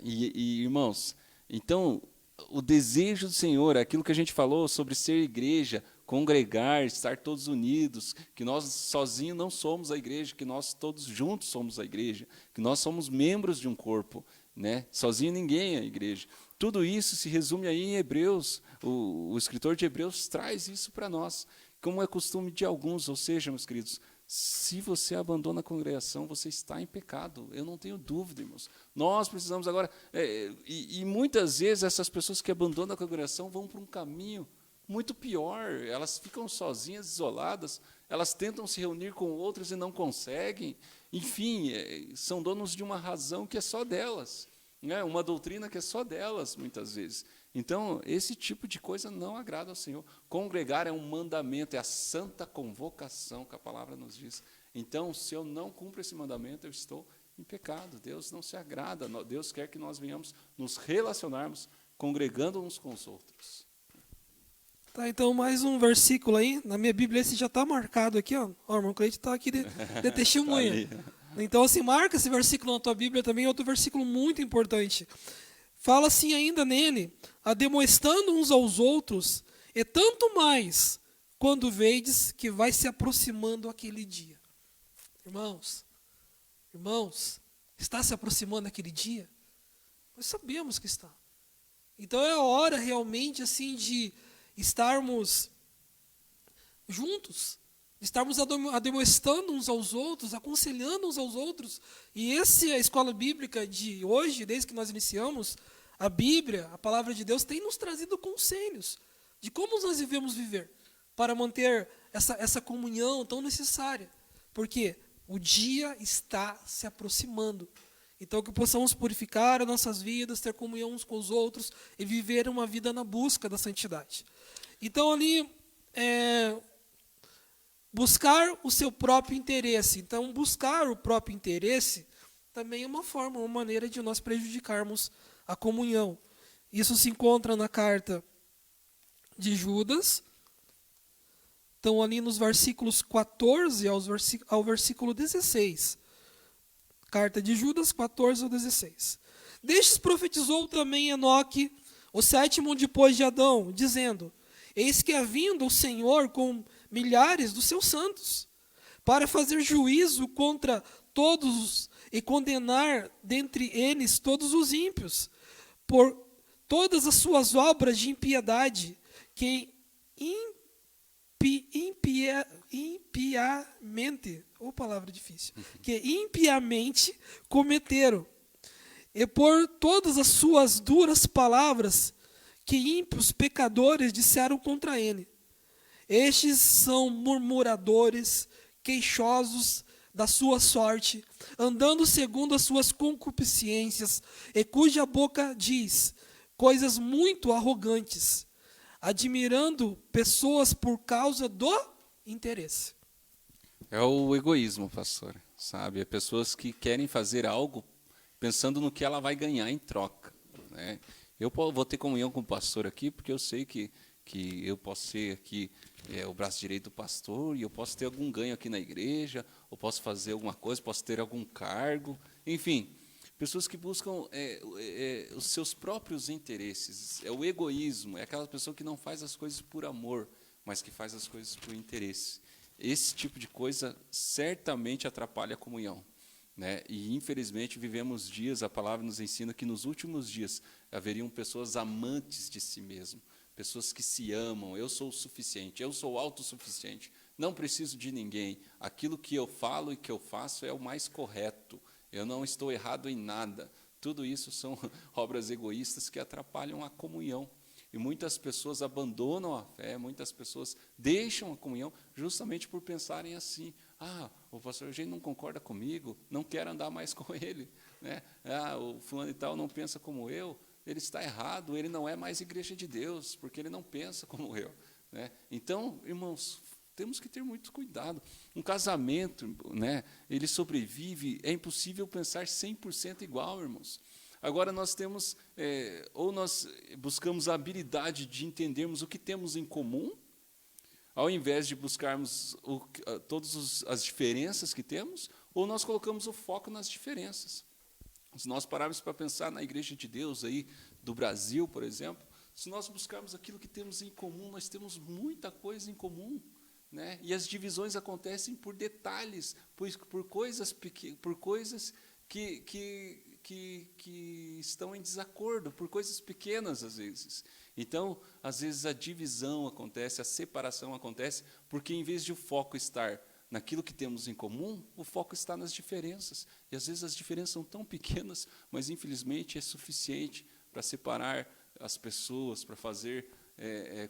Irmãos, então, o desejo do Senhor, aquilo que a gente falou sobre ser igreja, congregar, estar todos unidos, que nós sozinhos não somos a igreja, que nós todos juntos somos a igreja, que nós somos membros de um corpo, né? Sozinho ninguém é a igreja. Tudo isso se resume aí em Hebreus, o escritor de Hebreus traz isso para nós, como é costume de alguns, ou seja, meus queridos, se você abandona a congregação, você está em pecado, eu não tenho dúvida, irmãos. Nós precisamos agora, e muitas vezes essas pessoas que abandonam a congregação vão para um caminho muito pior, elas ficam sozinhas, isoladas, elas tentam se reunir com outros e não conseguem. Enfim, são donos de uma razão que é só delas, né? Uma doutrina que é só delas, muitas vezes. Então, esse tipo de coisa não agrada ao Senhor. Congregar é um mandamento, é a santa convocação que a palavra nos diz. Então, se eu não cumpro esse mandamento, eu estou em pecado. Deus não se agrada. Deus quer que nós venhamos nos relacionarmos, congregando uns com os outros. Tá, então mais um versículo aí. Na minha Bíblia esse já está marcado aqui, ó. Ó, o irmão Cleide está aqui de testemunha. Então, assim, marca esse versículo na tua Bíblia também, outro versículo muito importante. Fala assim ainda nele, ademoestando uns aos outros, e tanto mais quando vedes que vai se aproximando aquele dia. Irmãos, está se aproximando aquele dia? Nós sabemos que está. Então é a hora realmente assim de estarmos juntos, estarmos ademoestando uns aos outros, aconselhando uns aos outros. E essa é a escola bíblica de hoje, desde que nós iniciamos, a Bíblia, a palavra de Deus, tem nos trazido conselhos de como nós devemos viver para manter essa comunhão tão necessária. Porque o dia está se aproximando. Então, que possamos purificar as nossas vidas, ter comunhão uns com os outros e viver uma vida na busca da santidade. Então, ali, buscar o seu próprio interesse. Então, buscar o próprio interesse também é uma forma, uma maneira de nós prejudicarmos a comunhão. Isso se encontra na carta de Judas. Então, ali nos versículos 14 ao versículo 16. Carta de Judas, 14 ao 16. Destes profetizou também Enoque, o sétimo depois de Adão, dizendo: Eis que é vindo o Senhor com milhares dos seus santos, para fazer juízo contra todos e condenar dentre eles todos os ímpios, por todas as suas obras de impiedade, que impiamente, palavra difícil, que impiamente cometeram, e por todas as suas duras palavras que ímpios pecadores disseram contra ele. Estes são murmuradores, queixosos da sua sorte, andando segundo as suas concupiscências, e cuja boca diz coisas muito arrogantes, admirando pessoas por causa do interesse. É o egoísmo, pastor, sabe? É pessoas que querem fazer algo pensando no que ela vai ganhar em troca, né? Eu vou ter comunhão com o pastor aqui, porque eu sei que eu posso ser aqui o braço direito do pastor, e eu posso ter algum ganho aqui na igreja, ou posso fazer alguma coisa, posso ter algum cargo, enfim. Pessoas que buscam os seus próprios interesses, é o egoísmo, é aquela pessoa que não faz as coisas por amor, mas que faz as coisas por interesse. Esse tipo de coisa certamente atrapalha a comunhão, né? E, infelizmente, vivemos dias, a palavra nos ensina que nos últimos dias haveriam pessoas amantes de si mesmo, pessoas que se amam, eu sou o suficiente, eu sou autossuficiente, não preciso de ninguém, aquilo que eu falo e que eu faço é o mais correto, eu não estou errado em nada. Tudo isso são obras egoístas que atrapalham a comunhão. E muitas pessoas abandonam a fé, muitas pessoas deixam a comunhão justamente por pensarem assim: o pastor Eugênio não concorda comigo, não quero andar mais com ele, né? O fulano e tal não pensa como eu, ele está errado, ele não é mais igreja de Deus, porque ele não pensa como eu, né? Então, irmãos, temos que ter muito cuidado. Um casamento, né, ele sobrevive, é impossível pensar 100% igual, irmãos. Agora nós temos, ou nós buscamos a habilidade de entendermos o que temos em comum, ao invés de buscarmos todas as diferenças que temos, ou nós colocamos o foco nas diferenças. Se nós pararmos para pensar na Igreja de Deus aí do Brasil, por exemplo, se nós buscarmos aquilo que temos em comum, nós temos muita coisa em comum, né? E as divisões acontecem por detalhes, por coisas que estão em desacordo, por coisas pequenas às vezes. Então, às vezes a divisão acontece, a separação acontece, porque em vez de o foco estar naquilo que temos em comum, o foco está nas diferenças. E às vezes as diferenças são tão pequenas, mas infelizmente é suficiente para separar as pessoas, para fazer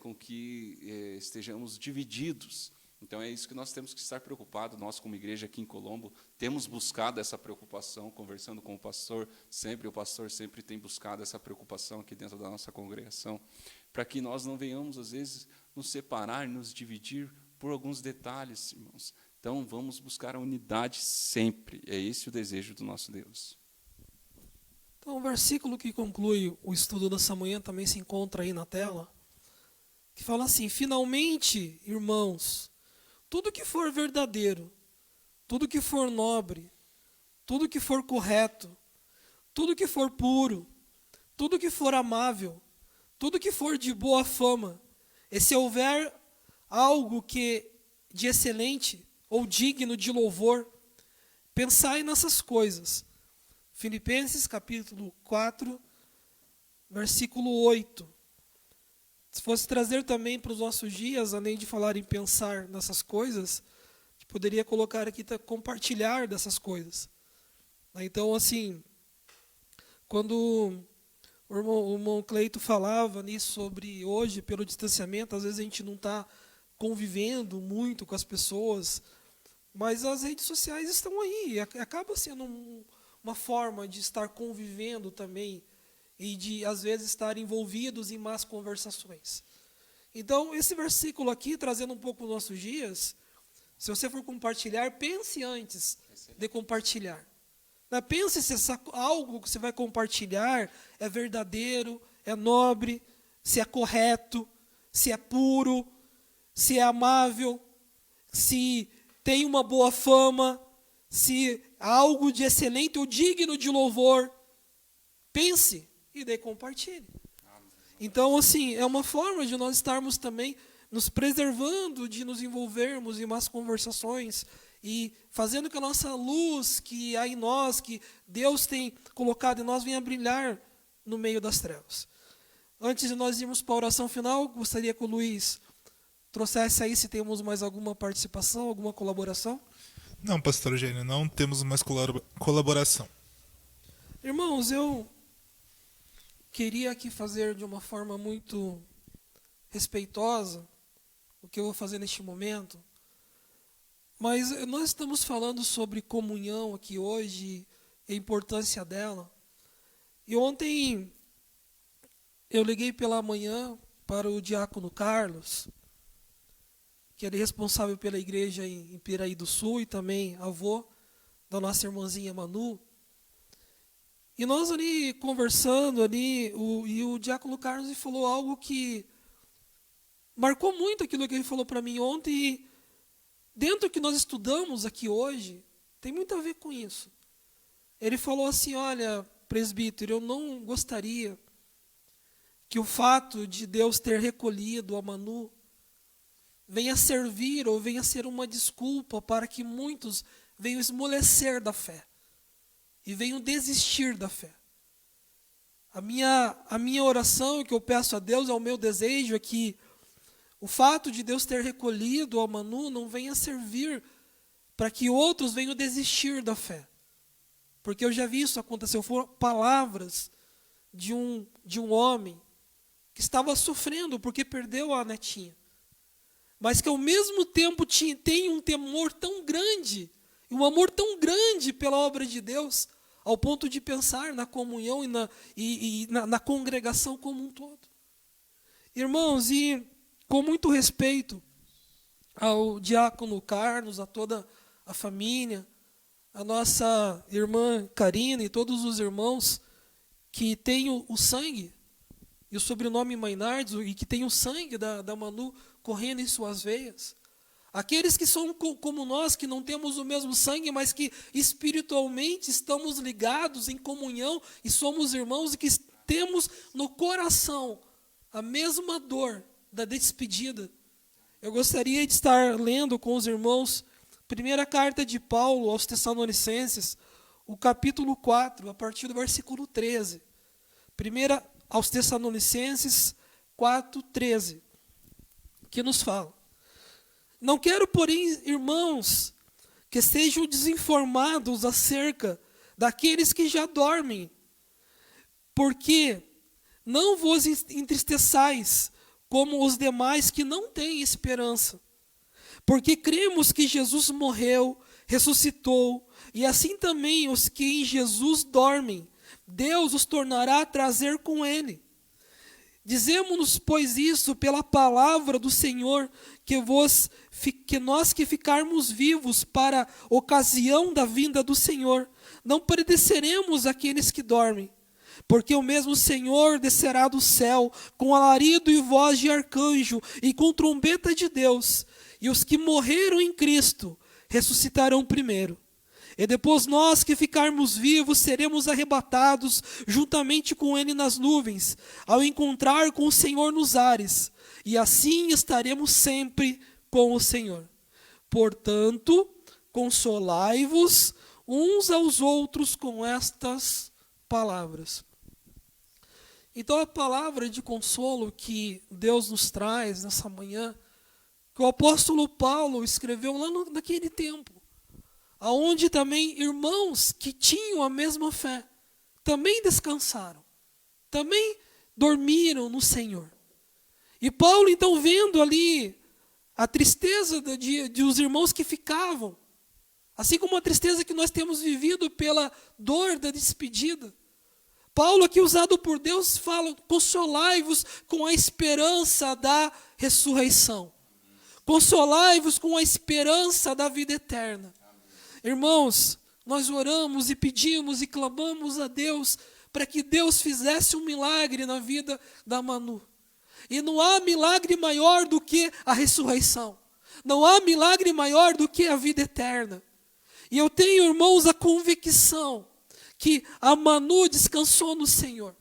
com que estejamos divididos. Então é isso que nós temos que estar preocupados. Nós, como igreja aqui em Colombo, temos buscado essa preocupação, conversando com o pastor sempre tem buscado essa preocupação aqui dentro da nossa congregação, para que nós não venhamos, às vezes, nos separar, nos dividir por alguns detalhes, irmãos. Então, vamos buscar a unidade sempre. É esse o desejo do nosso Deus. Então, o versículo que conclui o estudo dessa manhã também se encontra aí na tela, que fala assim: finalmente, irmãos, tudo que for verdadeiro, tudo que for nobre, tudo que for correto, tudo que for puro, tudo que for amável, tudo que for de boa fama, e se houver algo que de excelente ou digno de louvor, pensai nessas coisas. Filipenses capítulo 4, versículo 8. Se fosse trazer também para os nossos dias, além de falar em pensar nessas coisas, poderia colocar aqui compartilhar dessas coisas. Então, assim, quando o irmão Cleito falava nisso sobre hoje, pelo distanciamento, às vezes a gente não está convivendo muito com as pessoas, mas as redes sociais estão aí, acaba sendo uma forma de estar convivendo também e de, às vezes, estar envolvidos em más conversações. Então, esse versículo aqui, trazendo um pouco os nossos dias, se você for compartilhar, pense antes de compartilhar. Pense se algo que você vai compartilhar é verdadeiro, é nobre, se é correto, se é puro, se é amável, se tem uma boa fama, se há algo de excelente ou digno de louvor. Pense e daí compartilhe. Então, assim, é uma forma de nós estarmos também nos preservando de nos envolvermos em más conversações e fazendo que a nossa luz que há em nós, que Deus tem colocado em nós, venha brilhar no meio das trevas. Antes de nós irmos para a oração final, gostaria que o Luiz trouxesse aí se temos mais alguma participação, alguma colaboração. Não, pastor Eugênio, não temos mais colaboração. Irmãos, eu queria aqui fazer de uma forma muito respeitosa o que eu vou fazer neste momento, mas nós estamos falando sobre comunhão aqui hoje e a importância dela. E ontem eu liguei pela manhã para o diácono Carlos, que ele é responsável pela igreja em Piraí do Sul e também avô da nossa irmãzinha Manu. E nós ali conversando ali, e o diácono Carlos falou algo que marcou muito aquilo que ele falou para mim ontem, e dentro do que nós estudamos aqui hoje, tem muito a ver com isso. Ele falou assim: olha, presbítero, eu não gostaria que o fato de Deus ter recolhido a Manu venha servir ou venha ser uma desculpa para que muitos venham esmorecer da fé e venham desistir da fé. A minha oração, que eu peço a Deus, o meu desejo é que o fato de Deus ter recolhido a Manu não venha servir para que outros venham desistir da fé. Porque eu já vi isso acontecer. Foram palavras de um homem que estava sofrendo porque perdeu a netinha, mas que ao mesmo tempo tem um temor tão grande, um amor tão grande pela obra de Deus, ao ponto de pensar na comunhão e na congregação como um todo. Irmãos, e com muito respeito ao diácono Carlos, a toda a família, a nossa irmã Karina e todos os irmãos que têm o sangue e o sobrenome Mainardes e que têm o sangue da Manu correndo em suas veias. Aqueles que são como nós, que não temos o mesmo sangue, mas que espiritualmente estamos ligados em comunhão e somos irmãos e que temos no coração a mesma dor da despedida. Eu gostaria de estar lendo com os irmãos primeira carta de Paulo aos Tessalonicenses, o capítulo 4, a partir do versículo 13. Primeira aos Tessalonicenses 4, 13, que nos fala: não quero, porém, irmãos, que sejam desinformados acerca daqueles que já dormem, porque não vos entristeçais como os demais que não têm esperança. Porque cremos que Jesus morreu, ressuscitou, e assim também os que em Jesus dormem, Deus os tornará a trazer com ele. Dizemos-nos, pois, isso pela palavra do Senhor, que nós que ficarmos vivos para a ocasião da vinda do Senhor, não pereceremos aqueles que dormem. Porque o mesmo Senhor descerá do céu, com alarido e voz de arcanjo, e com trombeta de Deus, e os que morreram em Cristo ressuscitarão primeiro. E depois nós que ficarmos vivos seremos arrebatados juntamente com ele nas nuvens, ao encontrar com o Senhor nos ares, e assim estaremos sempre com o Senhor. Portanto, consolai-vos uns aos outros com estas palavras. Então a palavra de consolo que Deus nos traz nessa manhã, que o apóstolo Paulo escreveu lá naquele tempo, aonde também irmãos que tinham a mesma fé, também descansaram, também dormiram no Senhor. E Paulo então vendo ali a tristeza de os irmãos que ficavam, assim como a tristeza que nós temos vivido pela dor da despedida, Paulo aqui usado por Deus fala, consolai-vos com a esperança da ressurreição. Consolai-vos com a esperança da vida eterna. Irmãos, nós oramos e pedimos e clamamos a Deus para que Deus fizesse um milagre na vida da Manu. E não há milagre maior do que a ressurreição. Não há milagre maior do que a vida eterna. E eu tenho, irmãos, a convicção que a Manu descansou no Senhor.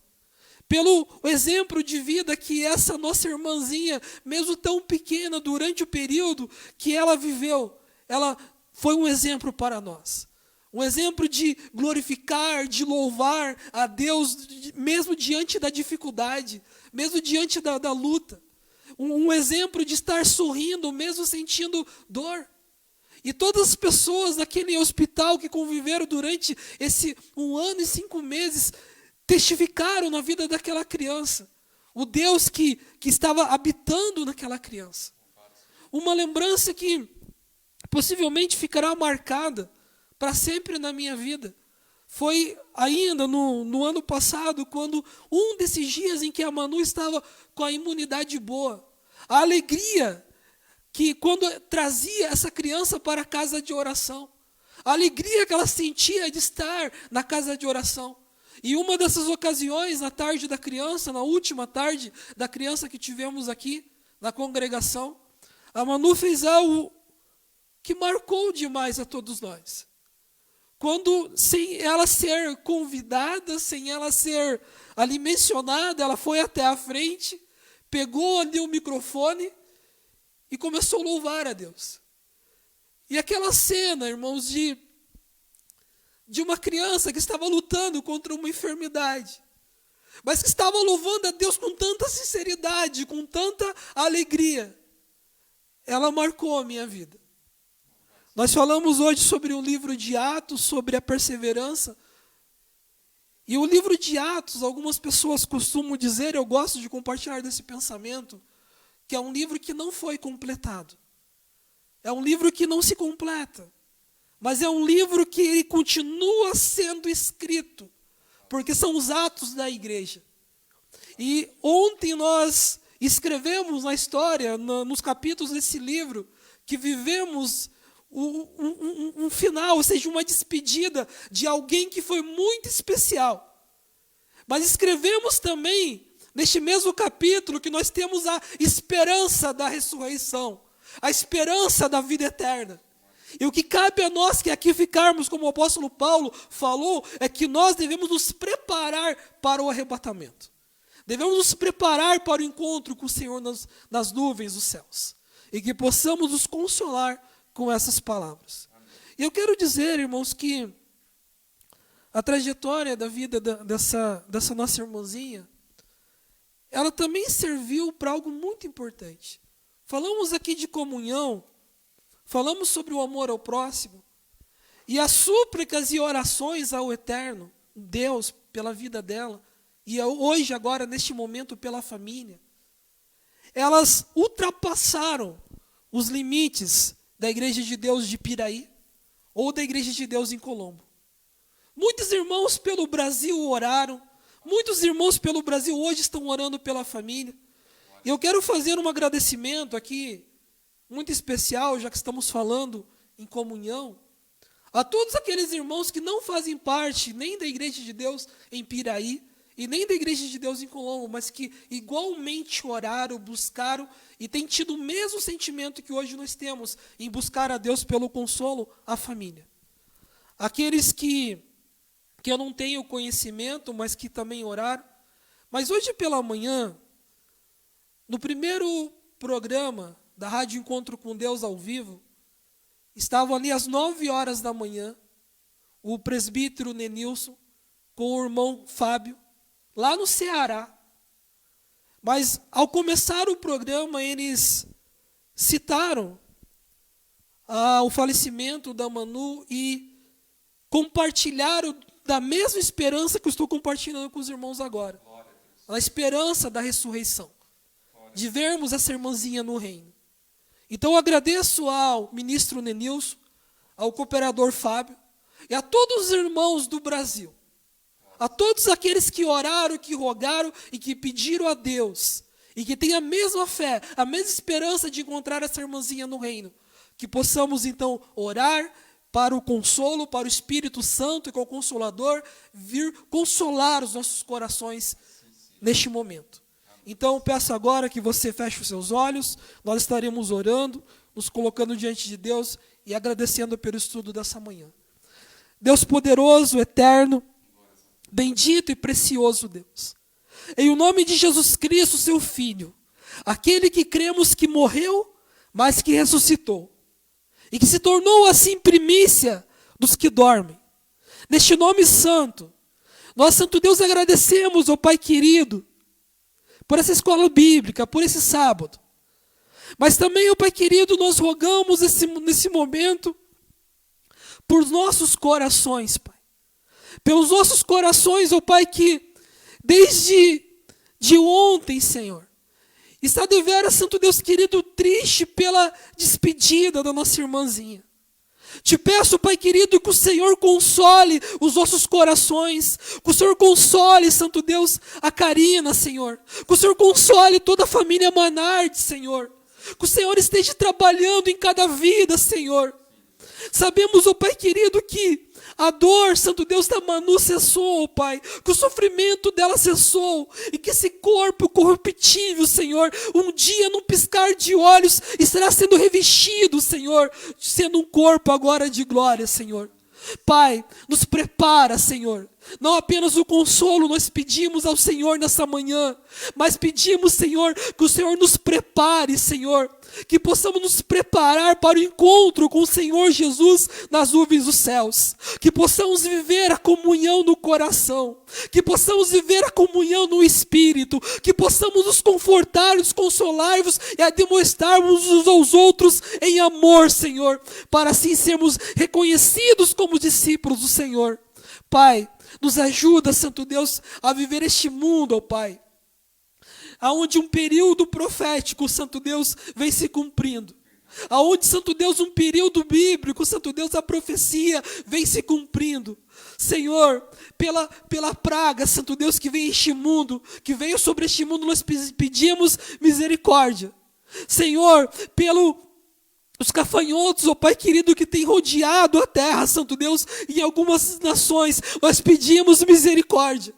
Pelo exemplo de vida que essa nossa irmãzinha, mesmo tão pequena, durante o período que ela viveu, ela foi um exemplo para nós. Um exemplo de glorificar, de louvar a Deus, mesmo diante da dificuldade, mesmo diante da luta. Um exemplo de estar sorrindo, mesmo sentindo dor. E todas as pessoas daquele hospital que conviveram durante esse 1 ano e 5 meses, testificaram na vida daquela criança. O Deus que estava habitando naquela criança. Uma lembrança que possivelmente ficará marcada para sempre na minha vida. Foi ainda no ano passado, quando um desses dias em que a Manu estava com a imunidade boa. A alegria que quando trazia essa criança para a casa de oração. A alegria que ela sentia de estar na casa de oração. E uma dessas ocasiões, na tarde da criança, na última tarde da criança que tivemos aqui, na congregação, a Manu fez algo que marcou demais a todos nós. Quando, sem ela ser convidada, sem ela ser ali mencionada, ela foi até a frente, pegou ali o microfone e começou a louvar a Deus. E aquela cena, irmãos, de uma criança que estava lutando contra uma enfermidade, mas que estava louvando a Deus com tanta sinceridade, com tanta alegria, ela marcou a minha vida. Nós falamos hoje sobre o livro de Atos, sobre a perseverança. E o livro de Atos, algumas pessoas costumam dizer, eu gosto de compartilhar desse pensamento, que é um livro que não foi completado. É um livro que não se completa. Mas é um livro que ele continua sendo escrito, porque são os atos da igreja. E ontem nós escrevemos na história, nos capítulos desse livro, que vivemos um final, ou seja, uma despedida de alguém que foi muito especial. Mas escrevemos também, neste mesmo capítulo, que nós temos a esperança da ressurreição, a esperança da vida eterna. E o que cabe a nós que aqui ficarmos, como o apóstolo Paulo falou, é que nós devemos nos preparar para o arrebatamento. Devemos nos preparar para o encontro com o Senhor nas nuvens dos céus. E que possamos nos consolar com essas palavras. Amém. E eu quero dizer, irmãos, que a trajetória da vida dessa nossa irmãzinha, ela também serviu para algo muito importante. Falamos aqui de comunhão, falamos sobre o amor ao próximo, e as súplicas e orações ao Eterno, Deus, pela vida dela, e hoje, agora, neste momento, pela família, elas ultrapassaram os limites da Igreja de Deus de Piraí ou da Igreja de Deus em Colombo. Muitos irmãos pelo Brasil oraram, muitos irmãos pelo Brasil hoje estão orando pela família. E eu quero fazer um agradecimento aqui, muito especial, já que estamos falando em comunhão, a todos aqueles irmãos que não fazem parte nem da Igreja de Deus em Piraí, e nem da Igreja de Deus em Colombo, mas que igualmente oraram, buscaram, e têm tido o mesmo sentimento que hoje nós temos, em buscar a Deus pelo consolo à família. Aqueles que eu não tenho conhecimento, mas que também oraram. Mas hoje pela manhã, no primeiro programa da Rádio Encontro com Deus ao vivo, estavam ali às 9 horas da manhã, o presbítero Nenilson com o irmão Fábio, lá no Ceará. Mas ao começar o programa, eles citaram o falecimento da Manu e compartilharam da mesma esperança que eu estou compartilhando com os irmãos agora. A esperança da ressurreição, de vermos essa irmãzinha no reino. Então eu agradeço ao ministro Nenilson, ao cooperador Fábio e a todos os irmãos do Brasil, a todos aqueles que oraram, que rogaram e que pediram a Deus, e que têm a mesma fé, a mesma esperança de encontrar essa irmãzinha no reino, que possamos então orar para o consolo, para o Espírito Santo e com o Consolador vir consolar os nossos corações neste momento. Então eu peço agora que você feche os seus olhos, nós estaremos orando, nos colocando diante de Deus e agradecendo pelo estudo dessa manhã. Deus poderoso, eterno, bendito e precioso Deus, em o nome de Jesus Cristo, seu Filho, aquele que cremos que morreu, mas que ressuscitou, e que se tornou assim primícia dos que dormem. Neste nome santo, nós, Santo Deus, agradecemos, ó Pai querido, por essa escola bíblica, por esse sábado. Mas também, ó Pai querido, nós rogamos nesse momento por nossos corações, Pai. Pelos nossos corações, ó Pai, que desde de ontem, Senhor, está deveras, Santo Deus querido, triste pela despedida da nossa irmãzinha. Te peço, Pai querido, que o Senhor console os nossos corações, que o Senhor console, Santo Deus, a Karina, Senhor, que o Senhor console toda a família Manardi, Senhor, que o Senhor esteja trabalhando em cada vida, Senhor. Sabemos, ó Pai querido, que a dor, Santo Deus, da Manu cessou, Pai, que o sofrimento dela cessou, e que esse corpo corruptível, Senhor, um dia, num piscar de olhos, estará sendo revestido, Senhor, sendo um corpo agora de glória, Senhor. Pai, nos prepara, Senhor. Não apenas o consolo nós pedimos ao Senhor nessa manhã, mas pedimos, Senhor, que o Senhor nos prepare, Senhor, que possamos nos preparar para o encontro com o Senhor Jesus nas nuvens dos céus, que possamos viver a comunhão no coração, que possamos viver a comunhão no Espírito, que possamos nos confortar, nos consolar-vos e a demonstrarmos uns aos outros em amor, Senhor, para assim sermos reconhecidos como discípulos do Senhor. Pai, nos ajuda, Santo Deus, a viver este mundo, ó Pai, aonde um período profético, Santo Deus, vem se cumprindo. Aonde, Santo Deus, um período bíblico, Santo Deus, a profecia vem se cumprindo. Senhor, pela praga, Santo Deus, que vem este mundo, que veio sobre este mundo, nós pedimos misericórdia. Senhor, os gafanhotos, ó Pai querido, que tem rodeado a terra, Santo Deus, em algumas nações, nós pedimos misericórdia.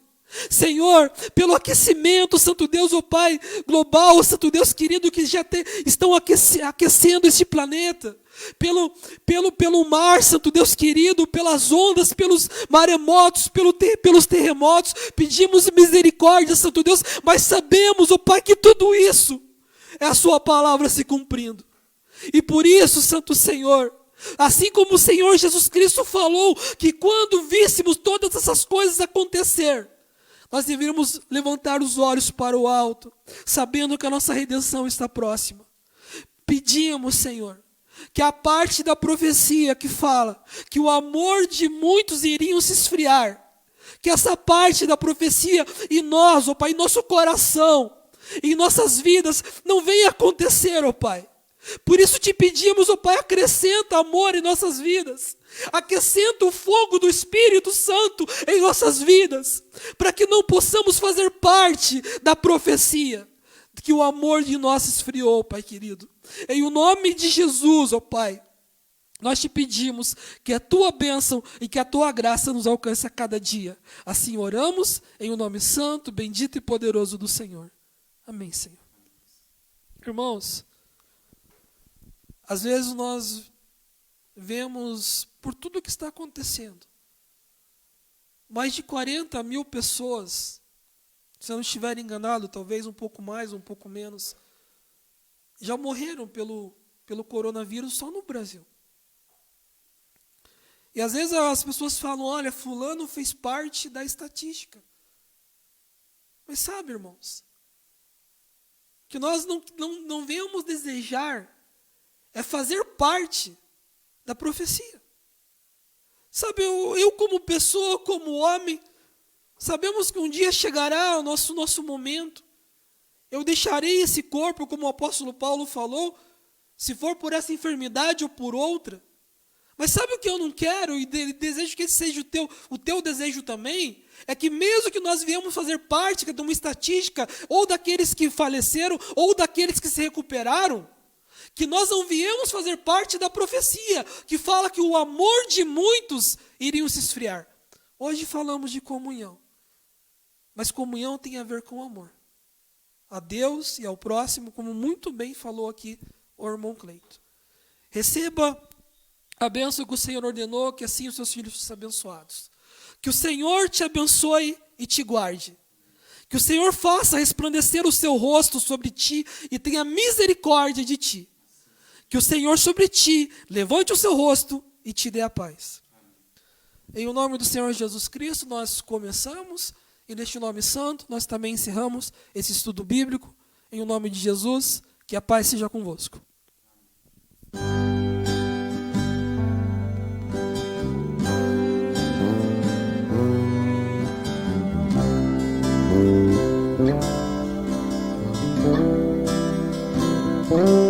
Senhor, pelo aquecimento, Santo Deus, ó Pai, global, Santo Deus querido, que já estão aquecendo este planeta, pelo mar, Santo Deus querido, pelas ondas, pelos maremotos, pelos terremotos, pedimos misericórdia, Santo Deus, mas sabemos, ó Pai, que tudo isso é a sua palavra se cumprindo. E por isso, Santo Senhor, assim como o Senhor Jesus Cristo falou que quando víssemos todas essas coisas acontecer, nós deveríamos levantar os olhos para o alto, sabendo que a nossa redenção está próxima. Pedimos, Senhor, que a parte da profecia que fala que o amor de muitos iriam se esfriar, que essa parte da profecia em nós, ó Pai, em nosso coração, em nossas vidas não venha acontecer, ó Pai. Por isso te pedimos, ó Pai, acrescenta amor em nossas vidas. Acrescenta o fogo do Espírito Santo em nossas vidas, para que não possamos fazer parte da profecia que o amor de nós esfriou, Pai querido. Em o nome de Jesus, ó Pai, nós te pedimos que a Tua bênção e que a Tua graça nos alcance a cada dia. Assim oramos, em o nome santo, bendito e poderoso do Senhor. Amém, Senhor. Irmãos, às vezes nós vemos, por tudo que está acontecendo, mais de 40 mil pessoas, se eu não estiver enganado, talvez um pouco mais, um pouco menos, já morreram pelo coronavírus só no Brasil. E às vezes as pessoas falam, olha, fulano fez parte da estatística. Mas sabe, irmãos, que nós não venhamos desejar é fazer parte da profecia. Sabe, eu como pessoa, como homem, sabemos que um dia chegará o nosso momento. Eu deixarei esse corpo, como o apóstolo Paulo falou, se for por essa enfermidade ou por outra. Mas sabe o que eu não quero, e desejo que esse seja o teu desejo também? É que mesmo que nós viemos fazer parte de uma estatística, ou daqueles que faleceram, ou daqueles que se recuperaram, que nós não viemos fazer parte da profecia, que fala que o amor de muitos iriam se esfriar. Hoje falamos de comunhão, mas comunhão tem a ver com amor. A Deus e ao próximo, como muito bem falou aqui o irmão Cleito. Receba a bênção que o Senhor ordenou, que assim os seus filhos sejam abençoados. Que o Senhor te abençoe e te guarde. Que o Senhor faça resplandecer o seu rosto sobre ti e tenha misericórdia de ti. Que o Senhor sobre ti levante o seu rosto e te dê a paz. Em o nome do Senhor Jesus Cristo, nós começamos, e neste nome santo, nós também encerramos esse estudo bíblico. Em o nome de Jesus, que a paz seja convosco. Thank you.